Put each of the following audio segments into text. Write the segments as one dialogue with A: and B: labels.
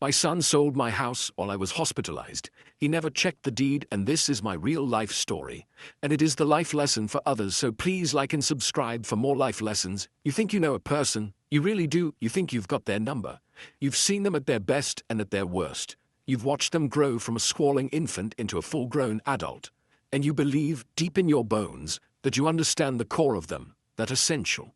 A: My son sold my house while I was hospitalized. He never checked the deed, and this is my real-life story. And it is the life lesson for others, so please like and subscribe for more life lessons. You think you know a person? You really do. You think you've got their number. You've seen them at their best and at their worst. You've watched them grow from a squalling infant into a full-grown adult. And you believe, deep in your bones, that you understand the core of them, that essential,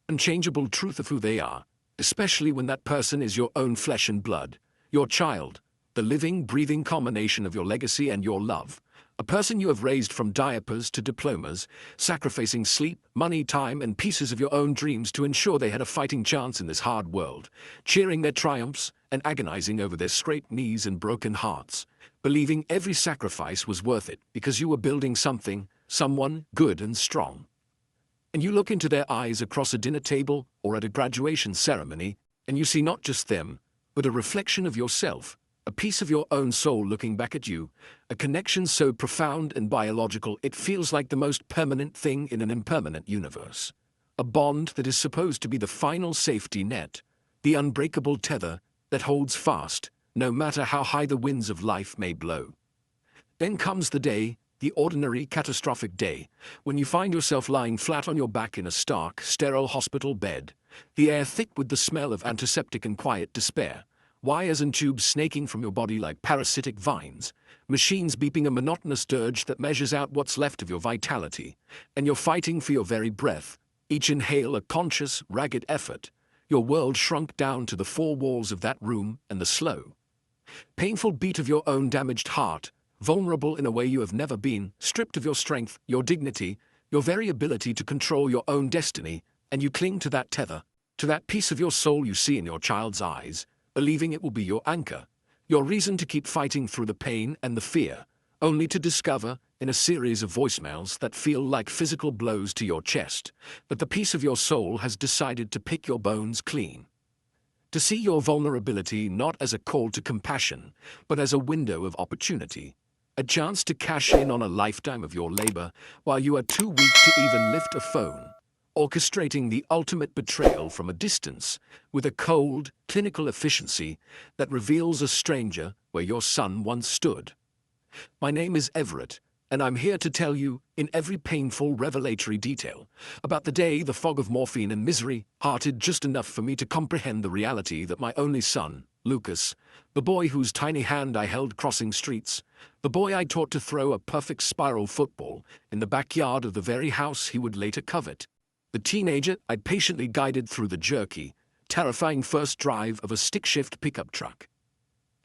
A: unchangeable truth of who they are. Especially when that person is your own flesh and blood, your child, the living, breathing culmination of your legacy and your love, a person you have raised from diapers to diplomas, sacrificing sleep, money, time, and pieces of your own dreams to ensure they had a fighting chance in this hard world, cheering their triumphs and agonizing over their scraped knees and broken hearts, believing every sacrifice was worth it because you were building something, someone good and strong. And you look into their eyes across a dinner table or at a graduation ceremony, and you see not just them, but a reflection of yourself, a piece of your own soul looking back at you, a connection so profound and biological it feels like the most permanent thing in an impermanent universe. A bond that is supposed to be the final safety net, the unbreakable tether that holds fast, no matter how high the winds of life may blow. Then comes the day, the ordinary, catastrophic day, when you find yourself lying flat on your back in a stark, sterile hospital bed, the air thick with the smell of antiseptic and quiet despair, wires and tubes snaking from your body like parasitic vines, machines beeping a monotonous dirge that measures out what's left of your vitality, and you're fighting for your very breath, each inhale a conscious, ragged effort, your world shrunk down to the four walls of that room and the slow, painful beat of your own damaged heart, vulnerable in a way you have never been, stripped of your strength, your dignity, your very ability to control your own destiny, and you cling to that tether, to that piece of your soul you see in your child's eyes, believing it will be your anchor, your reason to keep fighting through the pain and the fear, only to discover, in a series of voicemails that feel like physical blows to your chest, that the piece of your soul has decided to pick your bones clean. To see your vulnerability not as a call to compassion, but as a window of opportunity. A chance to cash in on a lifetime of your labor while you are too weak to even lift a phone, orchestrating the ultimate betrayal from a distance with a cold, clinical efficiency that reveals a stranger where your son once stood. My name is Everett, and I'm here to tell you, in every painful, revelatory detail, about the day the fog of morphine and misery parted just enough for me to comprehend the reality that my only son, Lucas, the boy whose tiny hand I held crossing streets, the boy I taught to throw a perfect spiral football in the backyard of the very house he would later covet, the teenager I'd patiently guided through the jerky, terrifying first drive of a stick-shift pickup truck,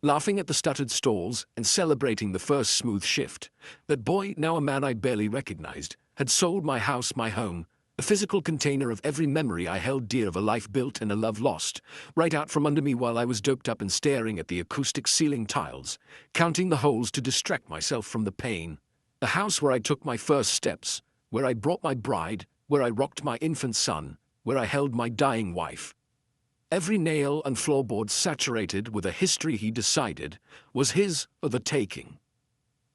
A: laughing at the stuttered stalls and celebrating the first smooth shift, that boy, now a man I barely recognized, had sold my house, my home, a physical container of every memory I held dear of a life built and a love lost, right out from under me while I was doped up and staring at the acoustic ceiling tiles, counting the holes to distract myself from the pain. The house where I took my first steps, where I brought my bride, where I rocked my infant son, where I held my dying wife. Every nail and floorboard saturated with a history he decided was his for the taking.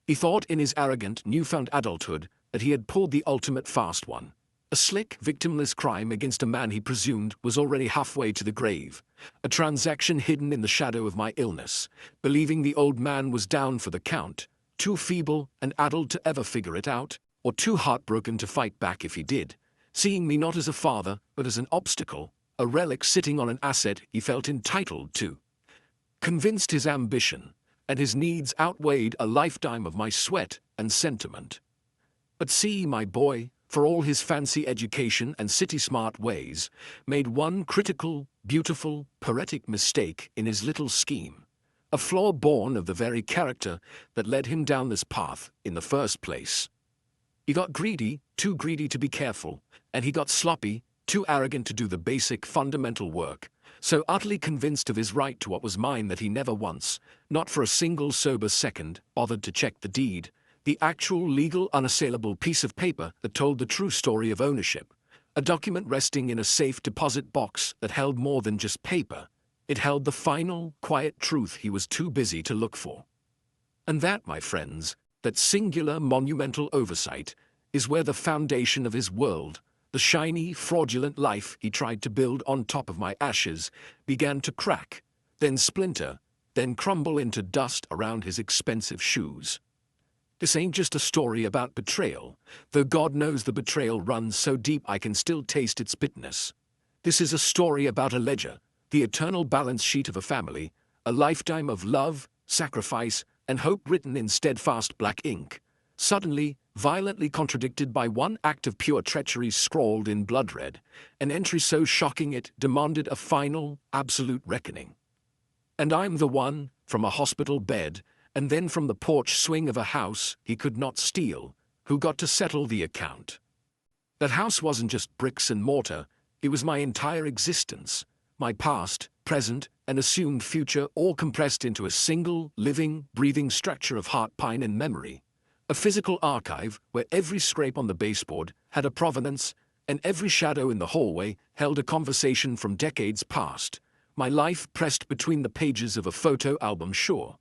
A: He thought in his arrogant, newfound adulthood that he had pulled the ultimate fast one. A slick, victimless crime against a man he presumed was already halfway to the grave. A transaction hidden in the shadow of my illness, believing the old man was down for the count, too feeble and addled to ever figure it out, or too heartbroken to fight back if he did, seeing me not as a father, but as an obstacle, a relic sitting on an asset he felt entitled to. Convinced his ambition and his needs outweighed a lifetime of my sweat and sentiment. But see, my boy, for all his fancy education and city-smart ways, made one critical, beautiful, poetic mistake in his little scheme, a flaw born of the very character that led him down this path in the first place. He got greedy, too greedy to be careful, and he got sloppy, too arrogant to do the basic, fundamental work, so utterly convinced of his right to what was mine that he never once, not for a single sober second, bothered to check the deed, the actual legal unassailable piece of paper that told the true story of ownership, a document resting in a safe deposit box that held more than just paper. It held the final, quiet truth he was too busy to look for. And that, my friends, that singular, monumental oversight, is where the foundation of his world, the shiny, fraudulent life he tried to build on top of my ashes, began to crack, then splinter, then crumble into dust around his expensive shoes. This ain't just a story about betrayal, though God knows the betrayal runs so deep I can still taste its bitterness. This is a story about a ledger, the eternal balance sheet of a family, a lifetime of love, sacrifice, and hope written in steadfast black ink, suddenly, violently contradicted by one act of pure treachery scrawled in blood red, an entry so shocking it demanded a final, absolute reckoning. And I'm the one, from a hospital bed, and then from the porch swing of a house he could not steal, who got to settle the account. That house wasn't just bricks and mortar, it was my entire existence, my past, present, and assumed future all compressed into a single, living, breathing structure of heart, pine, and memory. A physical archive where every scrape on the baseboard had a provenance, and every shadow in the hallway held a conversation from decades past, my life pressed between the pages of a photo album, sure,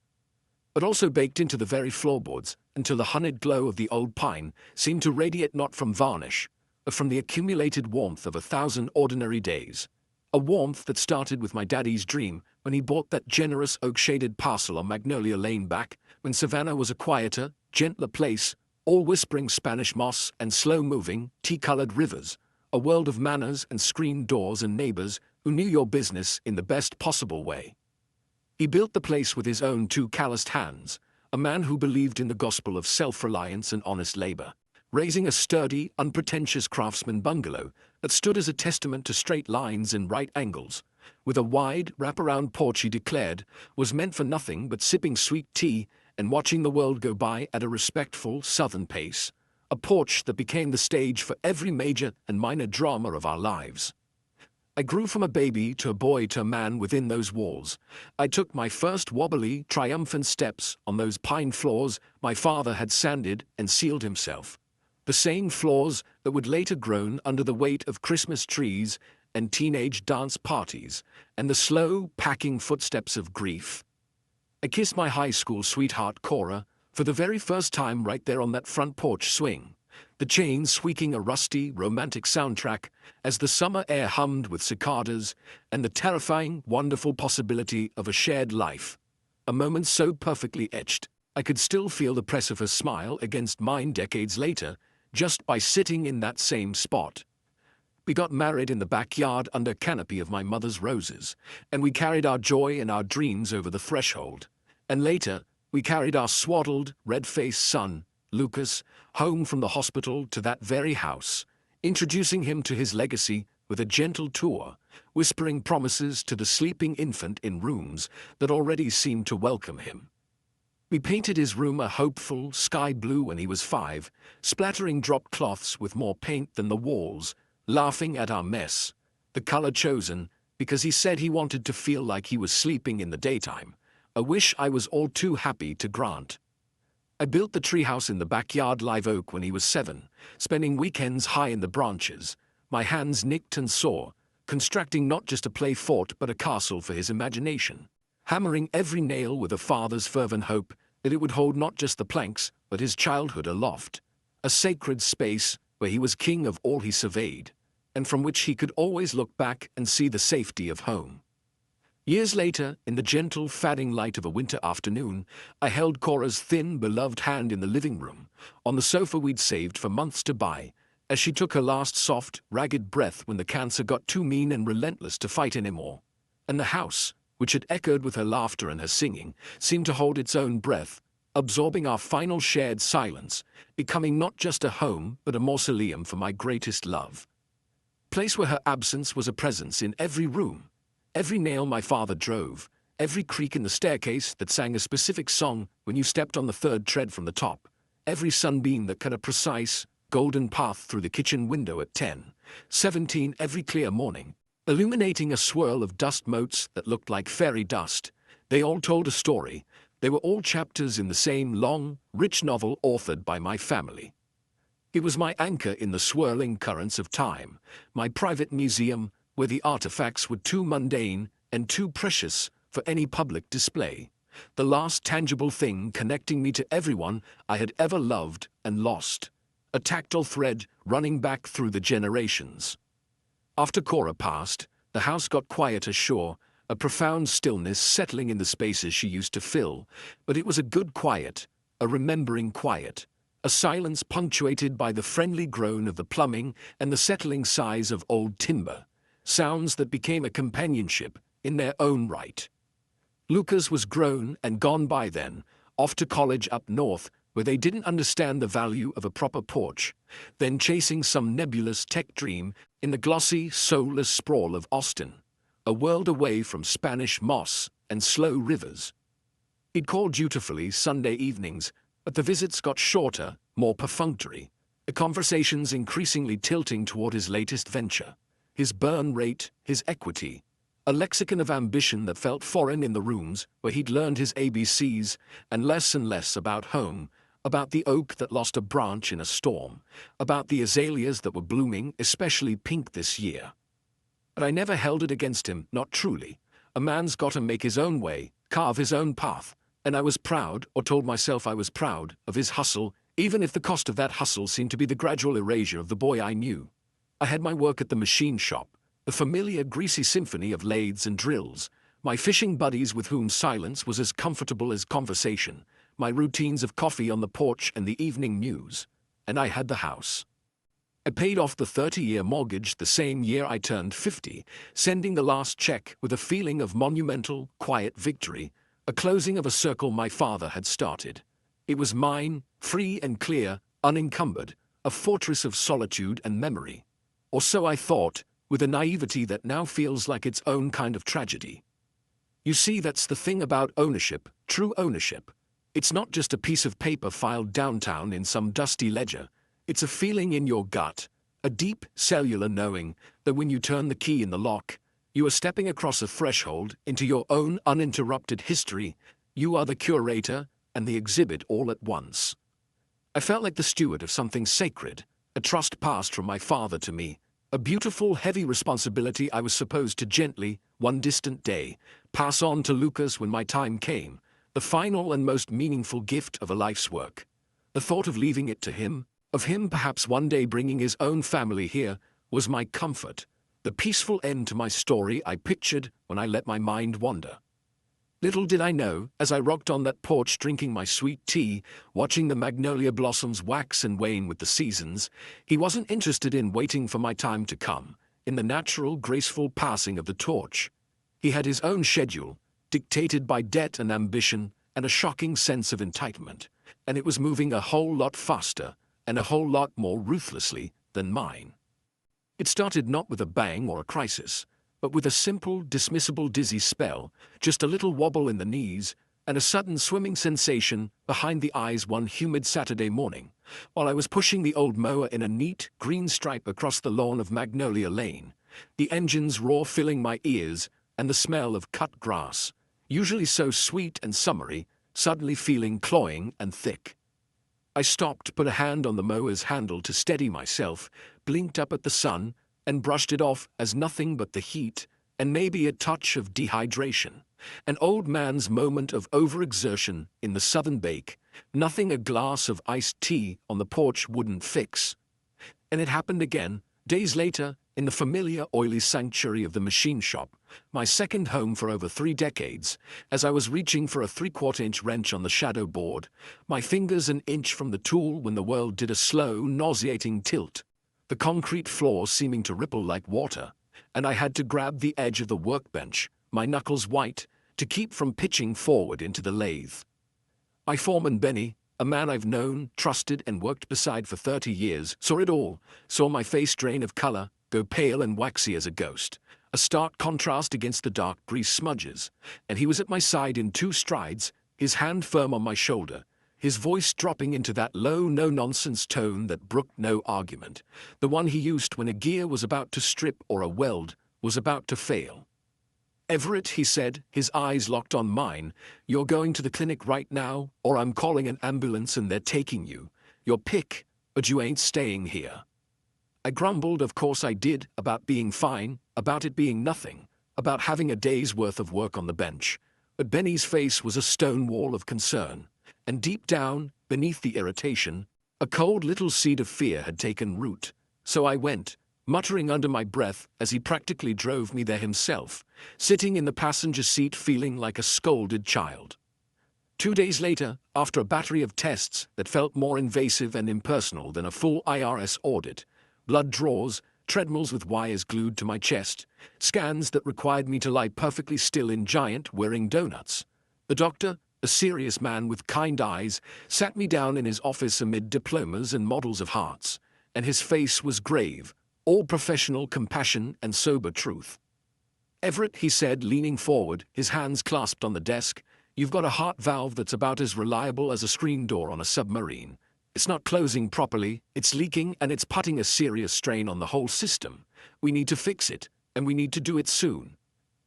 A: but also baked into the very floorboards until the honeyed glow of the old pine seemed to radiate not from varnish, but from the accumulated warmth of 1,000 ordinary days. A warmth that started with my daddy's dream when he bought that generous oak-shaded parcel on Magnolia Lane back when Savannah was a quieter, gentler place, all whispering Spanish moss and slow-moving, tea-colored rivers, a world of manners and screened doors and neighbors who knew your business in the best possible way. He built the place with his own two calloused hands, a man who believed in the gospel of self-reliance and honest labor, raising a sturdy, unpretentious craftsman bungalow that stood as a testament to straight lines and right angles, with a wide, wraparound porch he declared was meant for nothing but sipping sweet tea and watching the world go by at a respectful southern pace, a porch that became the stage for every major and minor drama of our lives. I grew from a baby to a boy to a man within those walls. I took my first wobbly, triumphant steps on those pine floors my father had sanded and sealed himself. The same floors that would later groan under the weight of Christmas trees and teenage dance parties and the slow, packing footsteps of grief. I kissed my high school sweetheart Cora for the very first time right there on that front porch swing, the chains squeaking a rusty, romantic soundtrack as the summer air hummed with cicadas and the terrifying, wonderful possibility of a shared life, a moment so perfectly etched I could still feel the press of her smile against mine decades later, just by sitting in that same spot. We got married in the backyard under a canopy of my mother's roses, and we carried our joy and our dreams over the threshold. And later, we carried our swaddled, red-faced son, Lucas, home from the hospital to that very house, introducing him to his legacy with a gentle tour, whispering promises to the sleeping infant in rooms that already seemed to welcome him. We painted his room a hopeful sky blue when he was 5, splattering drop cloths with more paint than the walls, laughing at our mess, the color chosen because he said he wanted to feel like he was sleeping in the daytime, a wish I was all too happy to grant. I built the treehouse in the backyard live oak when he was 7, spending weekends high in the branches, my hands nicked and sore, constructing not just a play fort but a castle for his imagination, hammering every nail with a father's fervent hope that it would hold not just the planks but his childhood aloft, a sacred space where he was king of all he surveyed, and from which he could always look back and see the safety of home. Years later, in the gentle, fadding light of a winter afternoon, I held Cora's thin, beloved hand in the living room, on the sofa we'd saved for months to buy, as she took her last soft, ragged breath when the cancer got too mean and relentless to fight anymore. And the house, which had echoed with her laughter and her singing, seemed to hold its own breath, absorbing our final shared silence, becoming not just a home but a mausoleum for my greatest love. Place where her absence was a presence in every room, every nail my father drove, every creak in the staircase that sang a specific song when you stepped on the third tread from the top, every sunbeam that cut a precise, golden path through the kitchen window at 10:17 every clear morning, illuminating a swirl of dust motes that looked like fairy dust. They all told a story. They were all chapters in the same long, rich novel authored by my family. It was my anchor in the swirling currents of time, my private museum where the artifacts were too mundane and too precious for any public display, the last tangible thing connecting me to everyone I had ever loved and lost, a tactile thread running back through the generations. After Cora passed, the house got quieter, sure, a profound stillness settling in the spaces she used to fill, but it was a good quiet, a remembering quiet, a silence punctuated by the friendly groan of the plumbing and the settling sighs of old timber, sounds that became a companionship in their own right. Lucas was grown and gone by then, off to college up north, where they didn't understand the value of a proper porch, then chasing some nebulous tech dream in the glossy, soulless sprawl of Austin, a world away from Spanish moss and slow rivers. He'd call dutifully Sunday evenings, but the visits got shorter, more perfunctory, the conversations increasingly tilting toward his latest venture, his burn rate, his equity, a lexicon of ambition that felt foreign in the rooms where he'd learned his ABCs, and less about home, about the oak that lost a branch in a storm, about the azaleas that were blooming, especially pink this year. But I never held it against him, not truly. A man's got to make his own way, carve his own path, and I was proud, or told myself I was proud, of his hustle, even if the cost of that hustle seemed to be the gradual erasure of the boy I knew. I had my work at the machine shop, the familiar greasy symphony of lathes and drills, my fishing buddies with whom silence was as comfortable as conversation, my routines of coffee on the porch and the evening news, and I had the house. I paid off the 30-year mortgage the same year I turned 50, sending the last check with a feeling of monumental, quiet victory, a closing of a circle my father had started. It was mine, free and clear, unencumbered, a fortress of solitude and memory. Or so I thought, with a naivety that now feels like its own kind of tragedy. You see, that's the thing about ownership, true ownership. It's not just a piece of paper filed downtown in some dusty ledger. It's a feeling in your gut, a deep, cellular knowing that when you turn the key in the lock, you are stepping across a threshold into your own uninterrupted history. You are the curator and the exhibit all at once. I felt like the steward of something sacred, a trust passed from my father to me, a beautiful, heavy responsibility I was supposed to gently, one distant day, pass on to Lucas when my time came, the final and most meaningful gift of a life's work. The thought of leaving it to him, of him perhaps one day bringing his own family here, was my comfort, the peaceful end to my story I pictured when I let my mind wander. Little did I know, as I rocked on that porch drinking my sweet tea, watching the magnolia blossoms wax and wane with the seasons, he wasn't interested in waiting for my time to come, in the natural, graceful passing of the torch. He had his own schedule, dictated by debt and ambition and a shocking sense of entitlement, and it was moving a whole lot faster and a whole lot more ruthlessly than mine. It started not with a bang or a crisis, but with a simple, dismissible dizzy spell, just a little wobble in the knees, and a sudden swimming sensation behind the eyes one humid Saturday morning, while I was pushing the old mower in a neat, green stripe across the lawn of Magnolia Lane, the engine's roar filling my ears, and the smell of cut grass, usually so sweet and summery, suddenly feeling cloying and thick. I stopped, put a hand on the mower's handle to steady myself, blinked up at the sun, and brushed it off as nothing but the heat, and maybe a touch of dehydration, an old man's moment of overexertion in the southern bake, nothing a glass of iced tea on the porch wouldn't fix. And it happened again, days later, in the familiar oily sanctuary of the machine shop, my second home for over 3 decades, as I was reaching for a 3/4-inch wrench on the shadow board, my fingers an inch from the tool when the world did a slow, nauseating tilt, the concrete floor seeming to ripple like water, and I had to grab the edge of the workbench, my knuckles white, to keep from pitching forward into the lathe. My foreman Benny, a man I've known, trusted, and worked beside for 30 years, saw it all, saw my face drain of color, go pale and waxy as a ghost, a stark contrast against the dark grease smudges, and he was at my side in 2 strides, his hand firm on my shoulder, his voice dropping into that low, no-nonsense tone that brooked no argument, the one he used when a gear was about to strip or a weld was about to fail. "Everett," he said, his eyes locked on mine, "you're going to the clinic right now, or I'm calling an ambulance and they're taking you. Your pick, but you ain't staying here." I grumbled, of course I did, about being fine, about it being nothing, about having a day's worth of work on the bench, but Benny's face was a stone wall of concern. And deep down, beneath the irritation, a cold little seed of fear had taken root. So I went, muttering under my breath as he practically drove me there himself, sitting in the passenger seat feeling like a scolded child. 2 days later, after a battery of tests that felt more invasive and impersonal than a full IRS audit, blood draws, treadmills with wires glued to my chest, scans that required me to lie perfectly still in giant whirring donuts, the doctor, a serious man with kind eyes, sat me down in his office amid diplomas and models of hearts, and his face was grave, all professional compassion and sober truth. "Everett," he said, leaning forward, his hands clasped on the desk, "you've got a heart valve that's about as reliable as a screen door on a submarine. It's not closing properly, it's leaking, and it's putting a serious strain on the whole system. We need to fix it, and we need to do it soon."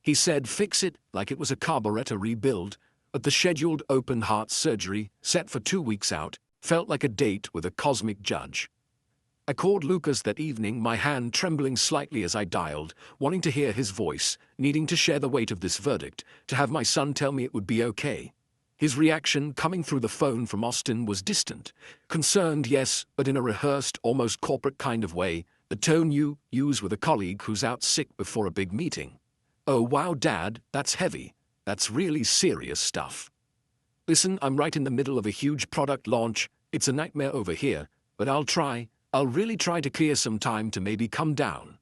A: He said fix it like it was a carburetor rebuild, but the scheduled open heart surgery, set for 2 weeks out, felt like a date with a cosmic judge. I called Lucas that evening, my hand trembling slightly as I dialed, wanting to hear his voice, needing to share the weight of this verdict, to have my son tell me it would be okay. His reaction, coming through the phone from Austin, was distant. Concerned, yes, but in a rehearsed, almost corporate kind of way, the tone you use with a colleague who's out sick before a big meeting. "Oh wow, Dad, that's heavy. That's really serious stuff. Listen, I'm right in the middle of a huge product launch. It's a nightmare over here, but I'll really try to clear some time to maybe come down."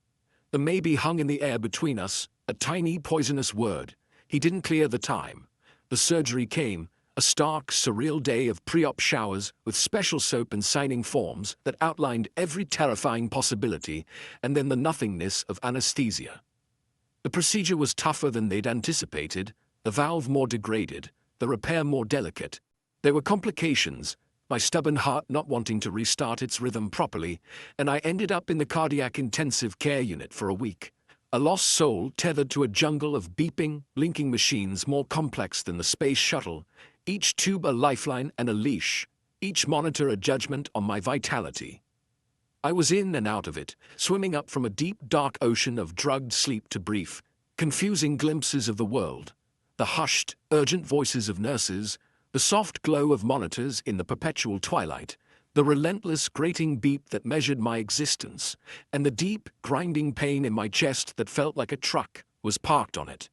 A: The maybe hung in the air between us, a tiny poisonous word. He didn't clear the time. The surgery came, a stark, surreal day of pre-op showers with special soap and signing forms that outlined every terrifying possibility, and then the nothingness of anesthesia. The procedure was tougher than they'd anticipated, the valve more degraded, the repair more delicate. There were complications, my stubborn heart not wanting to restart its rhythm properly, and I ended up in the cardiac intensive care unit for a week. A lost soul tethered to a jungle of beeping, blinking machines more complex than the space shuttle, each tube a lifeline and a leash, each monitor a judgment on my vitality. I was in and out of it, swimming up from a deep, dark ocean of drugged sleep to brief, confusing glimpses of the world. The hushed, urgent voices of nurses, the soft glow of monitors in the perpetual twilight, the relentless grating beep that measured my existence, and the deep, grinding pain in my chest that felt like a truck was parked on it.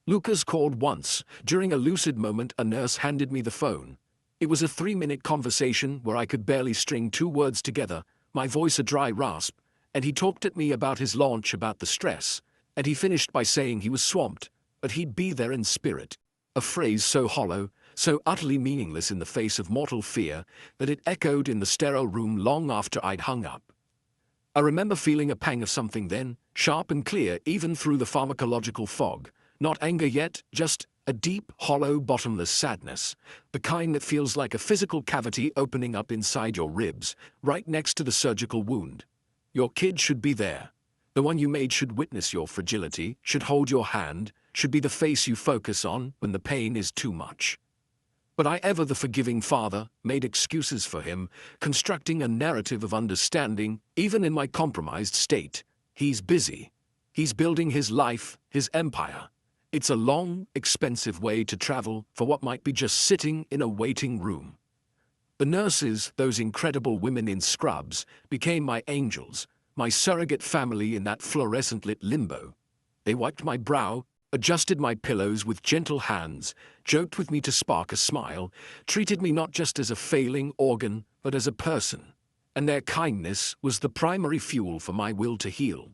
A: Lucas called once. During a lucid moment, a nurse handed me the phone. It was a 3-minute conversation where I could barely string 2 words together, my voice a dry rasp, and he talked at me about his launch, about the stress, and he finished by saying he was swamped, but he'd be there in spirit. A phrase so hollow, so utterly meaningless in the face of mortal fear, that it echoed in the sterile room long after I'd hung up. I remember feeling a pang of something then, sharp and clear even through the pharmacological fog, not anger yet, just a deep, hollow, bottomless sadness, the kind that feels like a physical cavity opening up inside your ribs, right next to the surgical wound. Your kid should be there. The one you made should witness your fragility, should hold your hand, should be the face you focus on when the pain is too much. But I, ever the forgiving father, made excuses for him, constructing a narrative of understanding, even in my compromised state. He's busy. He's building his life, his empire. It's a long, expensive way to travel for what might be just sitting in a waiting room. The nurses, those incredible women in scrubs, became my angels, my surrogate family in that fluorescent-lit limbo. They wiped my brow, adjusted my pillows with gentle hands, joked with me to spark a smile, treated me not just as a failing organ, but as a person. And their kindness was the primary fuel for my will to heal.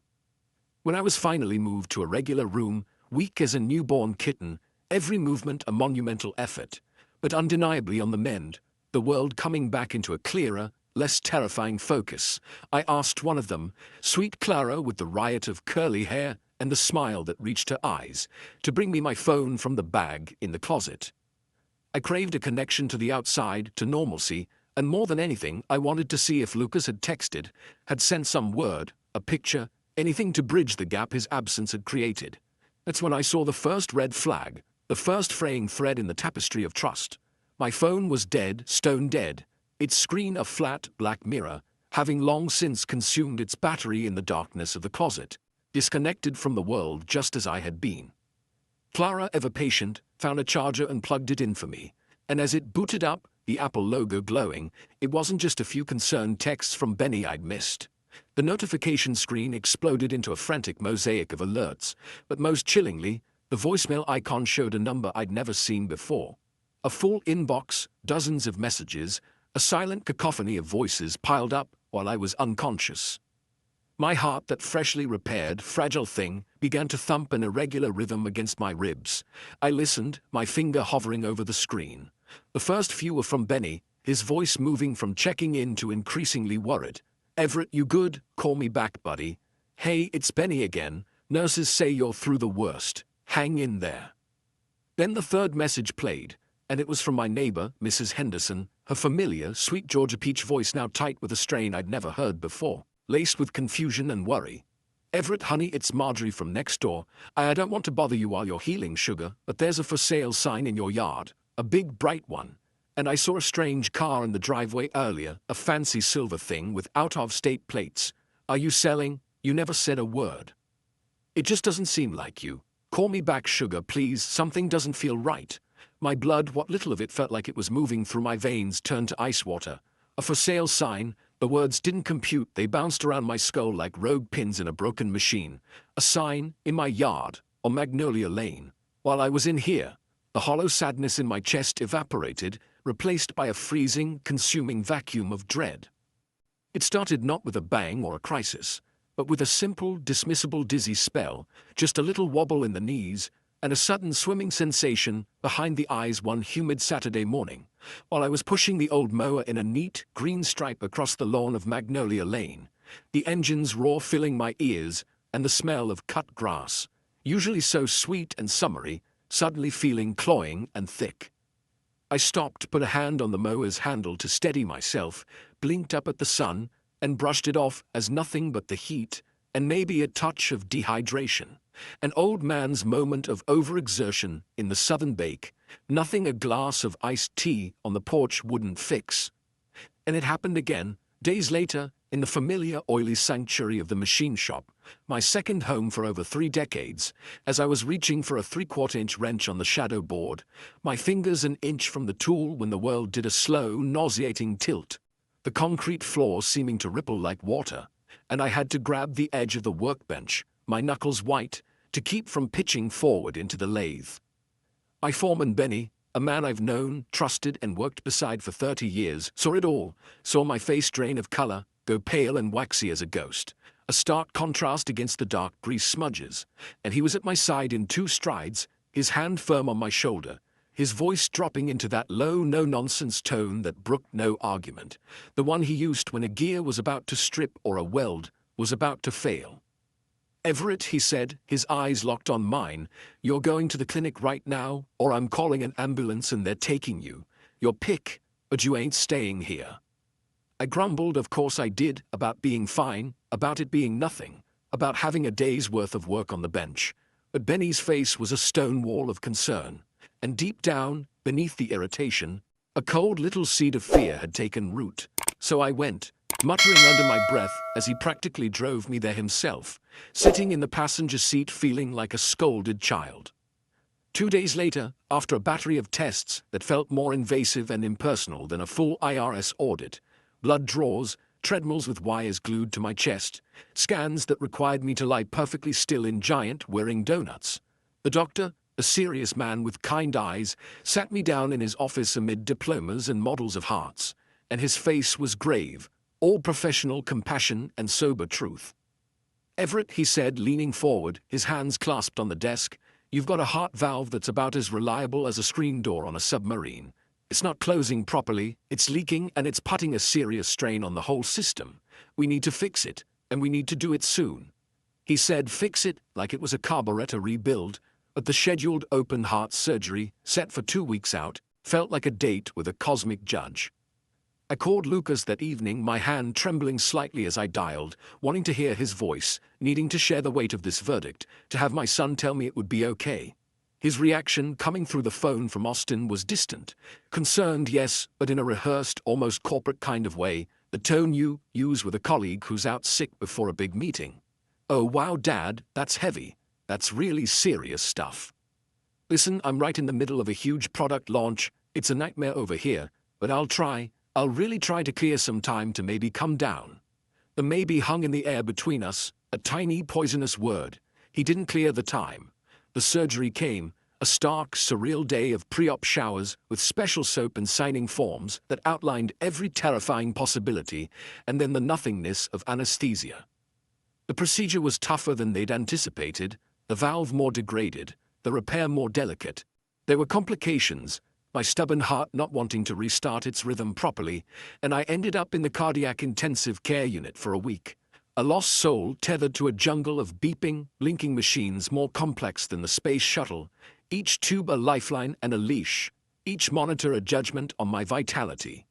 A: When I was finally moved to a regular room, weak as a newborn kitten, every movement a monumental effort, but undeniably on the mend, the world coming back into a clearer, less terrifying focus, I asked one of them, sweet Clara with the riot of curly hair and the smile that reached her eyes, to bring me my phone from the bag in the closet. I craved a connection to the outside, to normalcy, and more than anything, I wanted to see if Lucas had texted, had sent some word, a picture, anything to bridge the gap his absence had created. That's when I saw the first red flag, the first fraying thread in the tapestry of trust. My phone was dead, stone dead, its screen a flat, black mirror, having long since consumed its battery in the darkness of the closet, disconnected from the world just as I had been. Clara, ever patient, found a charger and plugged it in for me, and as it booted up, the Apple logo glowing, it wasn't just a few concerned texts from Benny I'd missed. The notification screen exploded into a frantic mosaic of alerts, but most chillingly, the voicemail icon showed a number I'd never seen before. A full inbox, dozens of messages, a silent cacophony of voices piled up while I was unconscious. My heart, that freshly repaired, fragile thing, began to thump an irregular rhythm against my ribs. I listened, my finger hovering over the screen. The first few were from Benny, his voice moving from checking in to increasingly worried. "Everett, you good? Call me back, buddy. Hey, it's Benny again. Nurses say you're through the worst. Hang in there." Then the third message played, and it was from my neighbor, Mrs. Henderson, her familiar, sweet Georgia Peach voice now tight with a strain I'd never heard before, laced with confusion and worry. "Everett, honey, it's Marjorie from next door. I don't want to bother you while you're healing, sugar, but there's a for sale sign in your yard, a big bright one. And I saw a strange car in the driveway earlier, a fancy silver thing with out-of-state plates. Are you selling? You never said a word. It just doesn't seem like you. Call me back, sugar, please. Something doesn't feel right." My blood, what little of it felt like it was moving through my veins, turned to ice water. A for sale sign. The words didn't compute, they bounced around my skull like rogue pins in a broken machine. A sign, in my yard, on Magnolia Lane. While I was in here, the hollow sadness in my chest evaporated, replaced by a freezing, consuming vacuum of dread. It started not with a bang or a crisis, but with a simple, dismissible dizzy spell, just a little wobble in the knees, and a sudden swimming sensation behind the eyes one humid Saturday morning, while I was pushing the old mower in a neat, green stripe across the lawn of Magnolia Lane, the engine's roar filling my ears, and the smell of cut grass, usually so sweet and summery, suddenly feeling cloying and thick. I stopped, put a hand on the mower's handle to steady myself, blinked up at the sun, and brushed it off as nothing but the heat, and maybe a touch of dehydration. An old man's moment of overexertion in the southern bake, nothing a glass of iced tea on the porch wouldn't fix. And it happened again, days later, in the familiar oily sanctuary of the machine shop, my second home for over 3 decades, as I was reaching for a 3/4-inch wrench on the shadow board, my fingers an inch from the tool when the world did a slow, nauseating tilt, the concrete floor seeming to ripple like water, and I had to grab the edge of the workbench, my knuckles white, to keep from pitching forward into the lathe. My foreman Benny, a man I've known, trusted, and worked beside for 30 years, saw it all, saw my face drain of color, go pale and waxy as a ghost, a stark contrast against the dark grease smudges, and he was at my side in 2 strides, his hand firm on my shoulder, his voice dropping into that low, no-nonsense tone that brooked no argument, the one he used when a gear was about to strip or a weld was about to fail. "Everett," he said, his eyes locked on mine, "you're going to the clinic right now, or I'm calling an ambulance and they're taking you. Your pick, but you ain't staying here." I grumbled, of course I did, about being fine, about it being nothing, about having a day's worth of work on the bench. But Benny's face was a stone wall of concern, and deep down, beneath the irritation, a cold little seed of fear had taken root. So I went, muttering under my breath as he practically drove me there himself, sitting in the passenger seat feeling like a scolded child. 2 days later, after a battery of tests that felt more invasive and impersonal than a full IRS audit, blood draws, treadmills with wires glued to my chest, scans that required me to lie perfectly still in giant wearing donuts, the doctor, a serious man with kind eyes, sat me down in his office amid diplomas and models of hearts, and his face was grave, all professional compassion and sober truth. "Everett," he said, leaning forward, his hands clasped on the desk, "you've got a heart valve that's about as reliable as a screen door on a submarine. It's not closing properly, it's leaking, and it's putting a serious strain on the whole system. We need to fix it, and we need to do it soon." He said fix it like it was a carburetor rebuild, but the scheduled open heart surgery, set for 2 weeks out, felt like a date with a cosmic judge. I called Lucas that evening, my hand trembling slightly as I dialed, wanting to hear his voice, needing to share the weight of this verdict, to have my son tell me it would be okay. His reaction, coming through the phone from Austin, was distant. Concerned, yes, but in a rehearsed, almost corporate kind of way, the tone you use with a colleague who's out sick before a big meeting. "Oh wow, Dad, that's heavy. That's really serious stuff. Listen, I'm right in the middle of a huge product launch. It's a nightmare over here, but I'll really try to clear some time to maybe come down." The maybe hung in the air between us, a tiny poisonous word. He didn't clear the time. The surgery came, a stark, surreal day of pre-op showers with special soap and signing forms that outlined every terrifying possibility, and then the nothingness of anesthesia. The procedure was tougher than they'd anticipated, the valve more degraded, the repair more delicate. There were complications, my stubborn heart not wanting to restart its rhythm properly, and I ended up in the cardiac intensive care unit for a week. A lost soul tethered to a jungle of beeping, blinking machines more complex than the space shuttle, each tube a lifeline and a leash, each monitor a judgment on my vitality.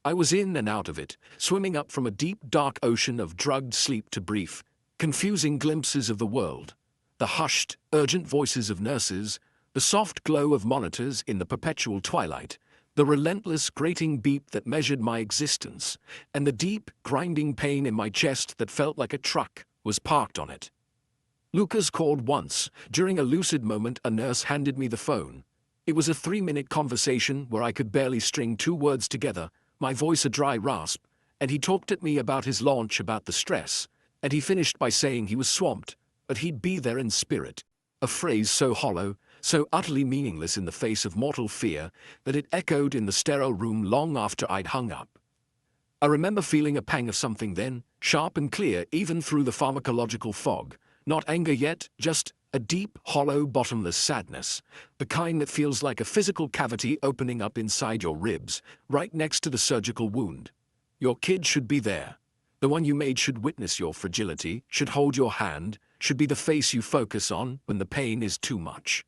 A: I was in and out of it, swimming up from a deep, dark ocean of drugged sleep to brief, confusing glimpses of the world. The hushed, urgent voices of nurses, the soft glow of monitors in the perpetual twilight, the relentless, grating beep that measured my existence, and the deep, grinding pain in my chest that felt like a truck was parked on it. Lucas called once. During a lucid moment, a nurse handed me the phone. It was a 3-minute conversation where I could barely string 2 words together, my voice a dry rasp, and he talked at me about his launch, about the stress, and he finished by saying he was swamped, but he'd be there in spirit. A phrase so hollow, so utterly meaningless in the face of mortal fear, that it echoed in the sterile room long after I'd hung up. I remember feeling a pang of something then, sharp and clear even through the pharmacological fog, not anger yet, just a deep, hollow, bottomless sadness, the kind that feels like a physical cavity opening up inside your ribs, right next to the surgical wound. Your kid should be there. The one you made should witness your fragility, should hold your hand, should be the face you focus on when the pain is too much.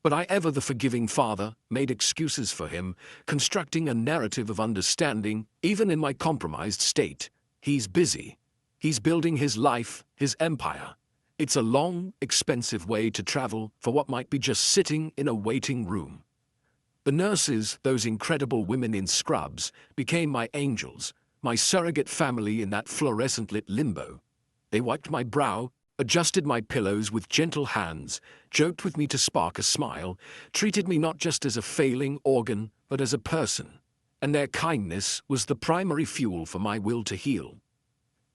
A: But I, ever the forgiving father, made excuses for him, constructing a narrative of understanding, even in my compromised state. He's busy. He's building his life, his empire. It's a long, expensive way to travel for what might be just sitting in a waiting room. The nurses, those incredible women in scrubs, became my angels, my surrogate family in that fluorescent-lit limbo. They wiped my brow, adjusted my pillows with gentle hands, joked with me to spark a smile, treated me not just as a failing organ, but as a person. And their kindness was the primary fuel for my will to heal.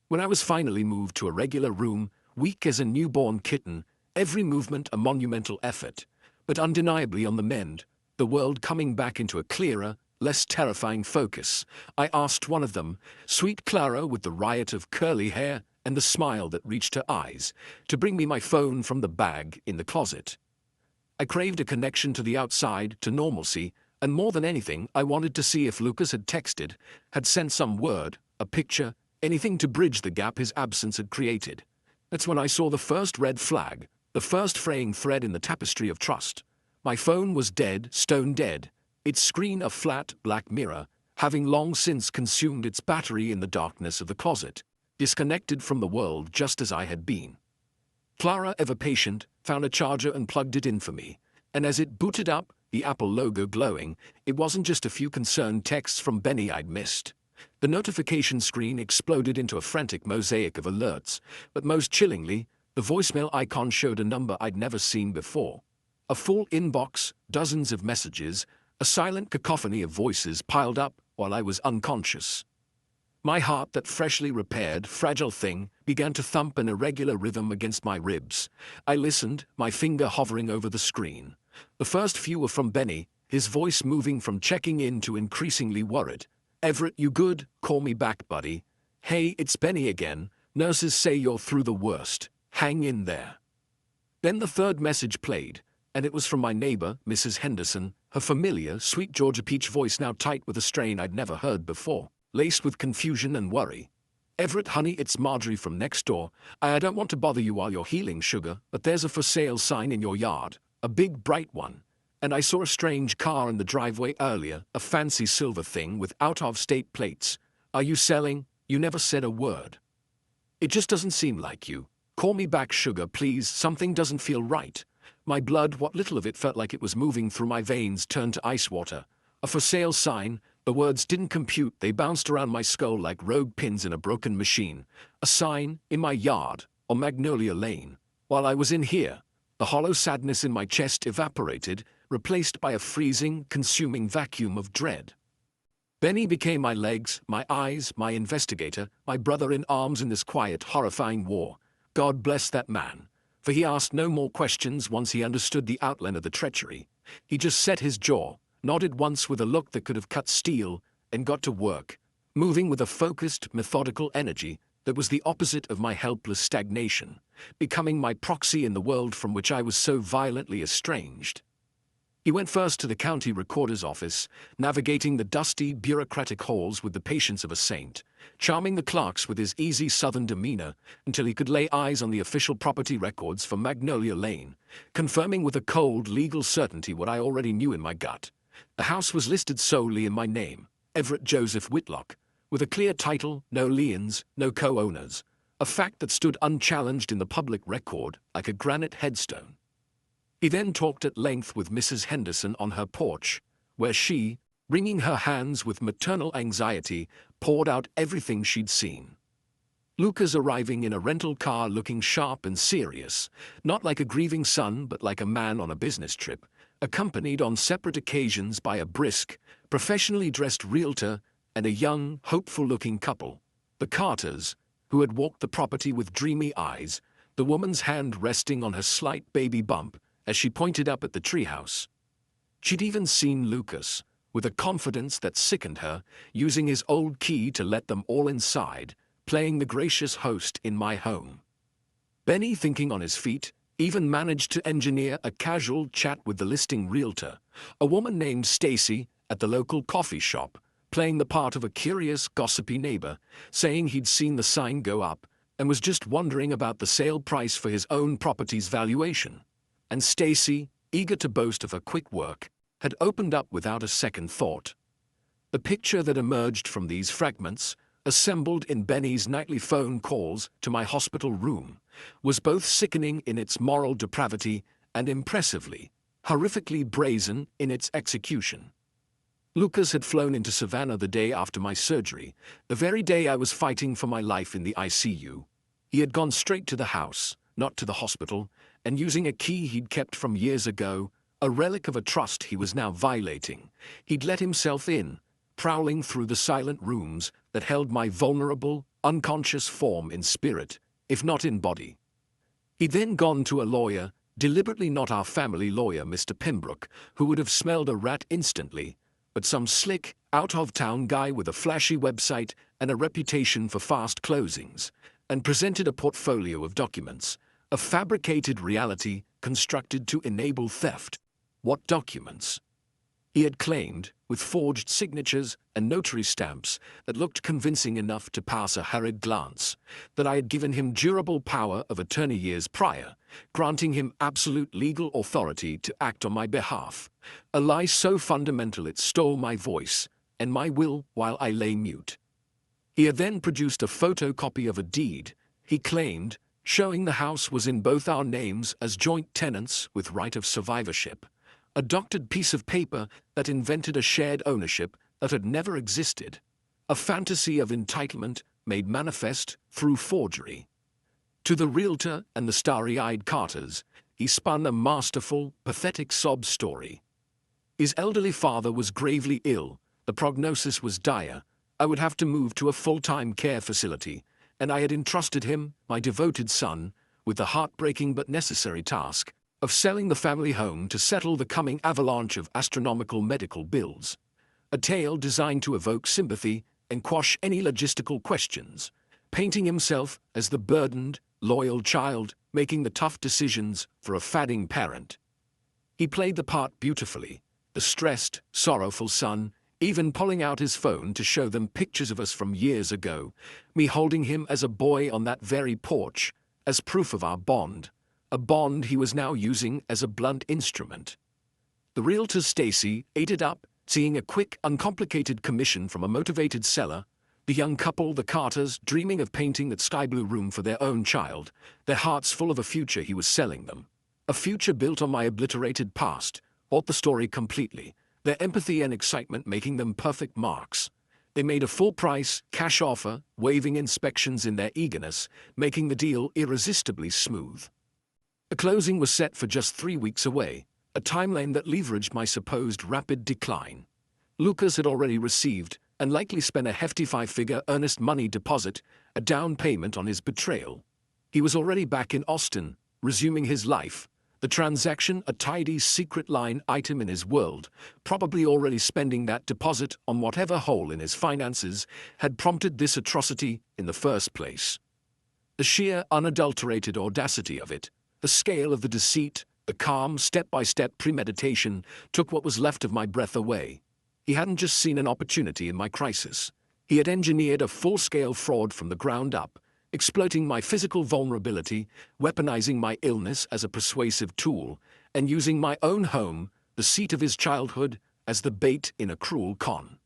A: When I was finally moved to a regular room, weak as a newborn kitten, every movement a monumental effort, but undeniably on the mend, the world coming back into a clearer, less terrifying focus, I asked one of them, sweet Clara with the riot of curly hair and the smile that reached her eyes, to bring me my phone from the bag in the closet. I craved a connection to the outside, to normalcy, and more than anything, I wanted to see if Lucas had texted, had sent some word, a picture, anything to bridge the gap his absence had created. That's when I saw the first red flag, the first fraying thread in the tapestry of trust. My phone was dead, stone dead, its screen a flat, black mirror, having long since consumed its battery in the darkness of the closet, disconnected from the world just as I had been. Clara, ever patient, found a charger and plugged it in for me, and as it booted up, the Apple logo glowing, it wasn't just a few concerned texts from Benny I'd missed. The notification screen exploded into a frantic mosaic of alerts, but most chillingly, the voicemail icon showed a number I'd never seen before. A full inbox, dozens of messages, a silent cacophony of voices piled up while I was unconscious. My heart, that freshly repaired, fragile thing, began to thump an irregular rhythm against my ribs. I listened, my finger hovering over the screen. The first few were from Benny, his voice moving from checking in to increasingly worried. "Everett, you good? Call me back, buddy. Hey, it's Benny again. Nurses say you're through the worst. Hang in there." Then the third message played, and it was from my neighbor, Mrs. Henderson, her familiar, sweet Georgia Peach voice now tight with a strain I'd never heard before, laced with confusion and worry. "Everett, honey, it's Marjorie from next door. I don't want to bother you while you're healing, sugar, but there's a for sale sign in your yard, a big bright one. And I saw a strange car in the driveway earlier, a fancy silver thing with out-of-state plates. Are you selling? You never said a word. It just doesn't seem like you. Call me back, sugar, please. Something doesn't feel right." My blood, what little of it felt like it was moving through my veins, turned to ice water. A for sale sign. The words didn't compute, they bounced around my skull like rogue pins in a broken machine. A sign, in my yard, on Magnolia Lane. While I was in here, the hollow sadness in my chest evaporated, replaced by a freezing, consuming vacuum of dread. Benny became my legs, my eyes, my investigator, my brother in arms in this quiet, horrifying war. God bless that man, for he asked no more questions once he understood the outline of the treachery. He just set his jaw, nodded once with a look that could have cut steel, and got to work, moving with a focused, methodical energy that was the opposite of my helpless stagnation, becoming my proxy in the world from which I was so violently estranged. He went first to the county recorder's office, navigating the dusty, bureaucratic halls with the patience of a saint, charming the clerks with his easy southern demeanor until he could lay eyes on the official property records for Magnolia Lane, confirming with a cold, legal certainty what I already knew in my gut. The house was listed solely in my name, Everett Joseph Whitlock, with a clear title, no liens, no co-owners, a fact that stood unchallenged in the public record like a granite headstone. He then talked at length with Mrs. Henderson on her porch, where she, wringing her hands with maternal anxiety, poured out everything she'd seen. Lucas arriving in a rental car looking sharp and serious, not like a grieving son but like a man on a business trip, accompanied on separate occasions by a brisk, professionally dressed realtor and a young, hopeful-looking couple, the Carters, who had walked the property with dreamy eyes, the woman's hand resting on her slight baby bump as she pointed up at the treehouse. She'd even seen Lucas, with a confidence that sickened her, using his old key to let them all inside, playing the gracious host in my home. Benny, thinking on his feet, even managed to engineer a casual chat with the listing realtor, a woman named Stacy, at the local coffee shop, playing the part of a curious, gossipy neighbor, saying he'd seen the sign go up and was just wondering about the sale price for his own property's valuation. And Stacy, eager to boast of her quick work, had opened up without a second thought. The picture that emerged from these fragments, assembled in Benny's nightly phone calls to my hospital room, was both sickening in its moral depravity and impressively, horrifically brazen in its execution. Lucas had flown into Savannah the day after my surgery, the very day I was fighting for my life in the ICU. He had gone straight to the house, not to the hospital, and using a key he'd kept from years ago, a relic of a trust he was now violating, he'd let himself in, prowling through the silent rooms that held my vulnerable, unconscious form in spirit, if not in body. He'd then gone to a lawyer, deliberately not our family lawyer, Mr. Pembroke, who would have smelled a rat instantly, but some slick, out-of-town guy with a flashy website and a reputation for fast closings, and presented a portfolio of documents, a fabricated reality constructed to enable theft. What documents? He had claimed, with forged signatures and notary stamps that looked convincing enough to pass a hurried glance, that I had given him durable power of attorney years prior, granting him absolute legal authority to act on my behalf, a lie so fundamental it stole my voice and my will while I lay mute. He had then produced a photocopy of a deed, he claimed, showing the house was in both our names as joint tenants with right of survivorship, a doctored piece of paper that invented a shared ownership that had never existed, a fantasy of entitlement made manifest through forgery. To the realtor and the starry-eyed Carters, he spun a masterful, pathetic sob story. His elderly father was gravely ill, the prognosis was dire, I would have to move to a full-time care facility, and I had entrusted him, my devoted son, with the heartbreaking but necessary task of selling the family home to settle the coming avalanche of astronomical medical bills, a tale designed to evoke sympathy and quash any logistical questions, painting himself as the burdened, loyal child making the tough decisions for a fadding parent. He played the part beautifully, the stressed, sorrowful son, even pulling out his phone to show them pictures of us from years ago, me holding him as a boy on that very porch, as proof of our bond, a bond he was now using as a blunt instrument. The realtor Stacy ate it up, seeing a quick, uncomplicated commission from a motivated seller, the young couple, the Carters, dreaming of painting that sky-blue room for their own child, their hearts full of a future he was selling them. A future built on my obliterated past, bought the story completely, their empathy and excitement making them perfect marks. They made a full-price, cash offer, waiving inspections in their eagerness, making the deal irresistibly smooth. The closing was set for just 3 weeks away, a timeline that leveraged my supposed rapid decline. Lucas had already received and likely spent a hefty five-figure earnest money deposit, a down payment on his betrayal. He was already back in Austin, resuming his life, the transaction a tidy secret line item in his world, probably already spending that deposit on whatever hole in his finances had prompted this atrocity in the first place. The sheer unadulterated audacity of it, the scale of the deceit, the calm step-by-step premeditation took what was left of my breath away. He hadn't just seen an opportunity in my crisis. He had engineered a full-scale fraud from the ground up, exploiting my physical vulnerability, weaponizing my illness as a persuasive tool, and using my own home, the seat of his childhood, as the bait in a cruel con.